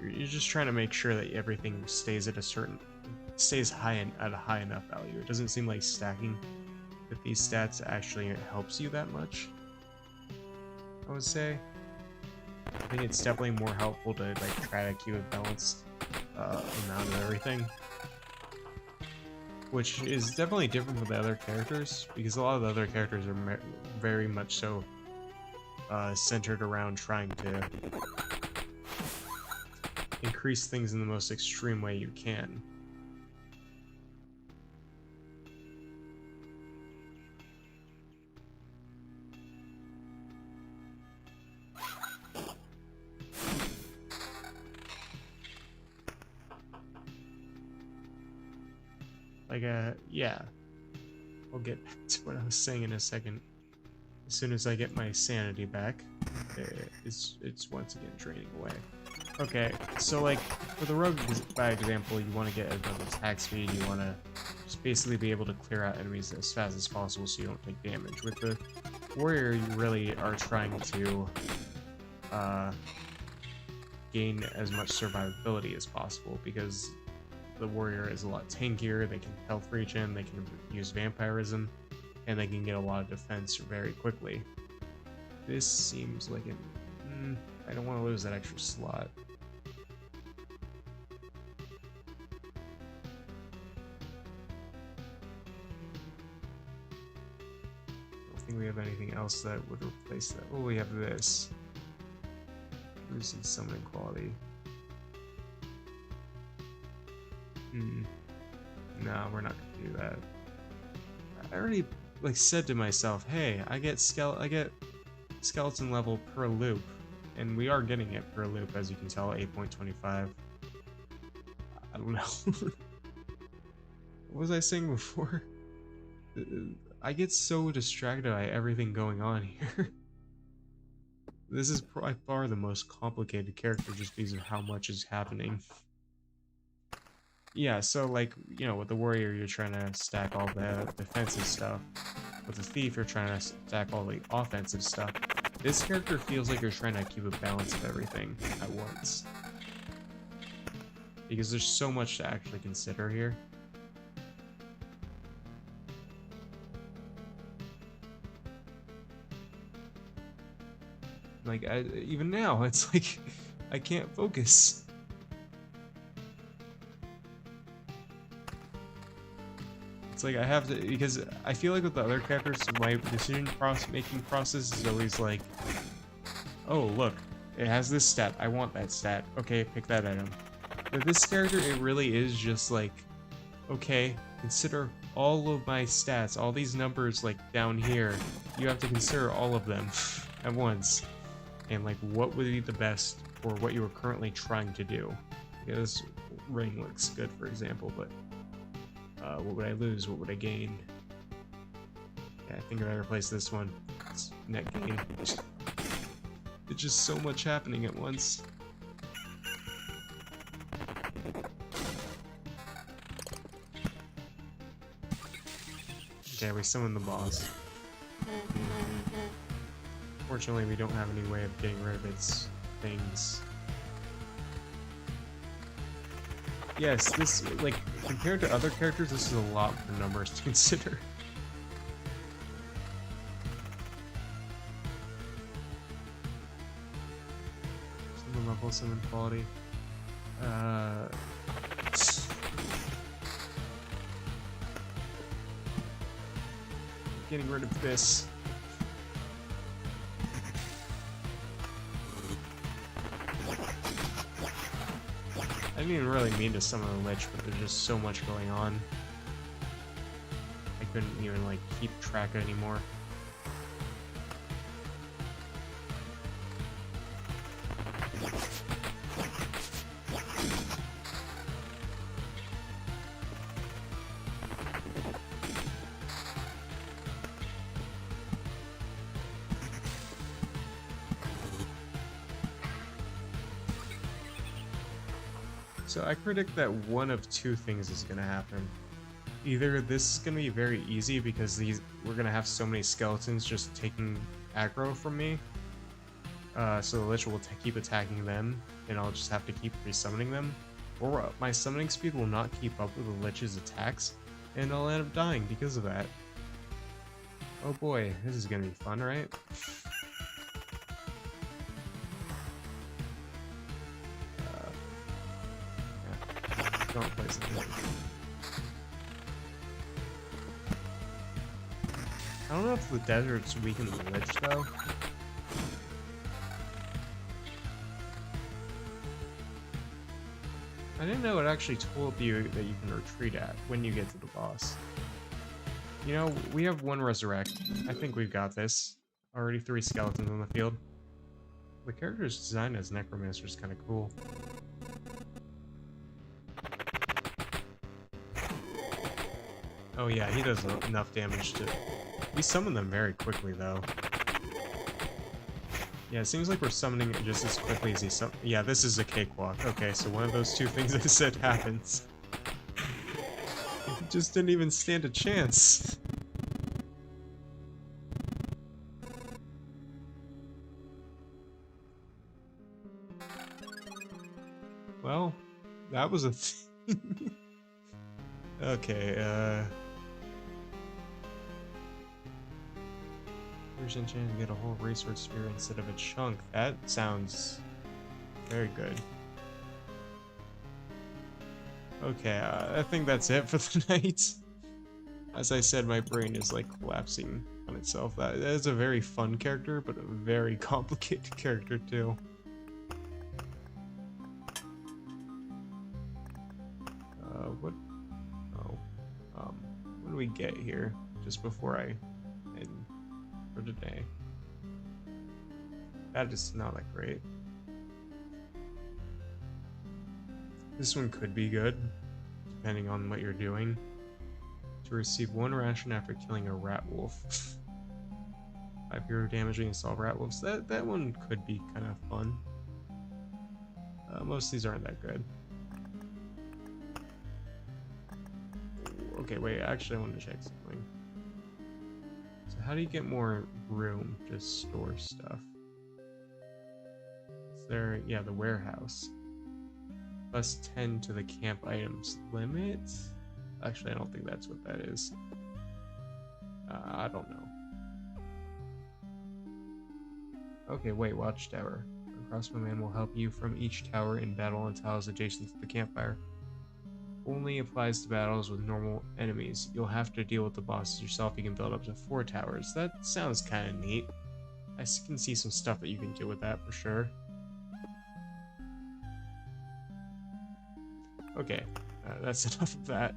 Speaker 1: You're just trying to make sure that everything stays at a certain, at a high enough value. It doesn't seem like stacking with these stats actually helps you that much, I would say. I think it's definitely more helpful to like try to keep a balanced amount of everything, which is definitely different from the other characters, because a lot of the other characters are very much so centered around trying to increase things in the most extreme way you can. Like, yeah. I'll get back to what I was saying in a second. As soon as I get my sanity back, it's once again draining away. Okay, so like, for the rogue, by example, you want to get above attack speed, you want to just basically be able to clear out enemies as fast as possible so you don't take damage. With the warrior, you really are trying to gain as much survivability as possible, because the warrior is a lot tankier, they can health regen, they can use vampirism, and they can get a lot of defense very quickly. This seems like an... I don't want to lose that extra slot. I don't think we have anything else that would replace that. Oh, we have this. Losing summoning quality. No, we're not gonna do that. I already like said to myself, hey, I get skeleton level per loop, and we are getting it per loop, as you can tell, 8.25. I don't know. What was I saying before? I get so distracted by everything going on here. This is by far the most complicated character just because of how much is happening. Yeah, so like, you know, with the warrior, you're trying to stack all the defensive stuff. With the thief, you're trying to stack all the offensive stuff. This character feels like you're trying to keep a balance of everything at once. Because there's so much to actually consider here. Like, even now, it's like, I can't focus. It's like I have to, because I feel like with the other characters, my decision making process is always like, oh look, it has this stat, I want that stat, okay, pick that item. With this character, it really is just like, okay, consider all of my stats, all these numbers like down here, you have to consider all of them at once. And like, what would be the best for what you are currently trying to do? Yeah, this ring looks good, for example, but what would I lose? What would I gain? Yeah, I think if I replace this one, it's net gain. It's just so much happening at once. Okay, we summoned the boss. Fortunately, we don't have any way of getting rid of its things. Yes, this, like, compared to other characters, this is a lot for numbers to consider. Summon level, summon quality. Getting rid of this. I didn't even really mean to summon a lich, but there's just so much going on. I couldn't even like keep track anymore. So I predict that one of two things is going to happen. Either this is going to be very easy because we're going to have so many skeletons just taking aggro from me, so the lich will keep attacking them, and I'll just have to keep resummoning them, or my summoning speed will not keep up with the lich's attacks, and I'll end up dying because of that. Oh boy, this is going to be fun, right? Don't place it there. I don't know if the desert's weaken the lich though. I didn't know it actually told you that you can retreat at when you get to the boss. You know, we have one resurrect. I think we've got this. Already 3 skeletons on the field. The character's design as necromancer is kind of cool. Oh yeah, he does enough damage to... We summon them very quickly, though. Yeah, it seems like we're summoning it just as quickly as he Yeah, this is a cakewalk. Okay, so one of those two things I said happens. He just didn't even stand a chance. Well, that was a thing. Okay, Version Chan to get a whole resource sphere instead of a chunk. That sounds very good. Okay, I think that's it for the night. As I said, my brain is like collapsing on itself. That is a very fun character, but a very complicated character too. What? Oh, what do we get here? Just before I end for today. That is not that great. This one could be good, depending on what you're doing. To receive 1 ration after killing a rat wolf. 5 hero damage against all rat wolves. That one could be kind of fun. Most of these aren't that good. Okay, wait, actually I want to check something. So how do you get more room to store stuff? Is there, yeah, the warehouse. Plus 10 to the camp items limit? Actually, I don't think that's what that is. I don't know. Okay, wait, watchtower. A crossbowman will help you from each tower in battle on tiles adjacent to the campfire. Only applies to battles with normal enemies. You'll have to deal with the bosses yourself. You can build up to 4 towers. That sounds kind of neat. I can see some stuff that you can do with that for sure. Okay, that's enough of that.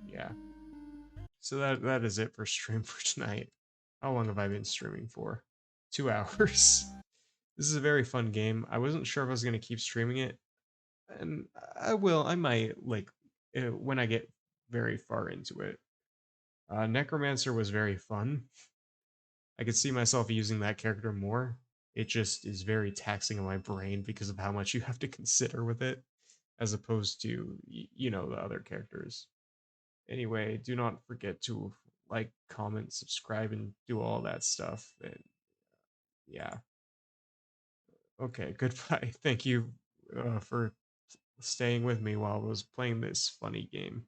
Speaker 1: Yeah. So that is it for stream for tonight. How long have I been streaming for? 2 hours. This is a very fun game. I wasn't sure if I was going to keep streaming it, and I will. I might, like, when I get very far into it. Necromancer was very fun. I could see myself using that character more. It just is very taxing on my brain because of how much you have to consider with it, as opposed to, you know, the other characters. Anyway, do not forget to like, comment, subscribe, and do all that stuff. And yeah. Okay, goodbye. Thank you for staying with me while I was playing this funny game.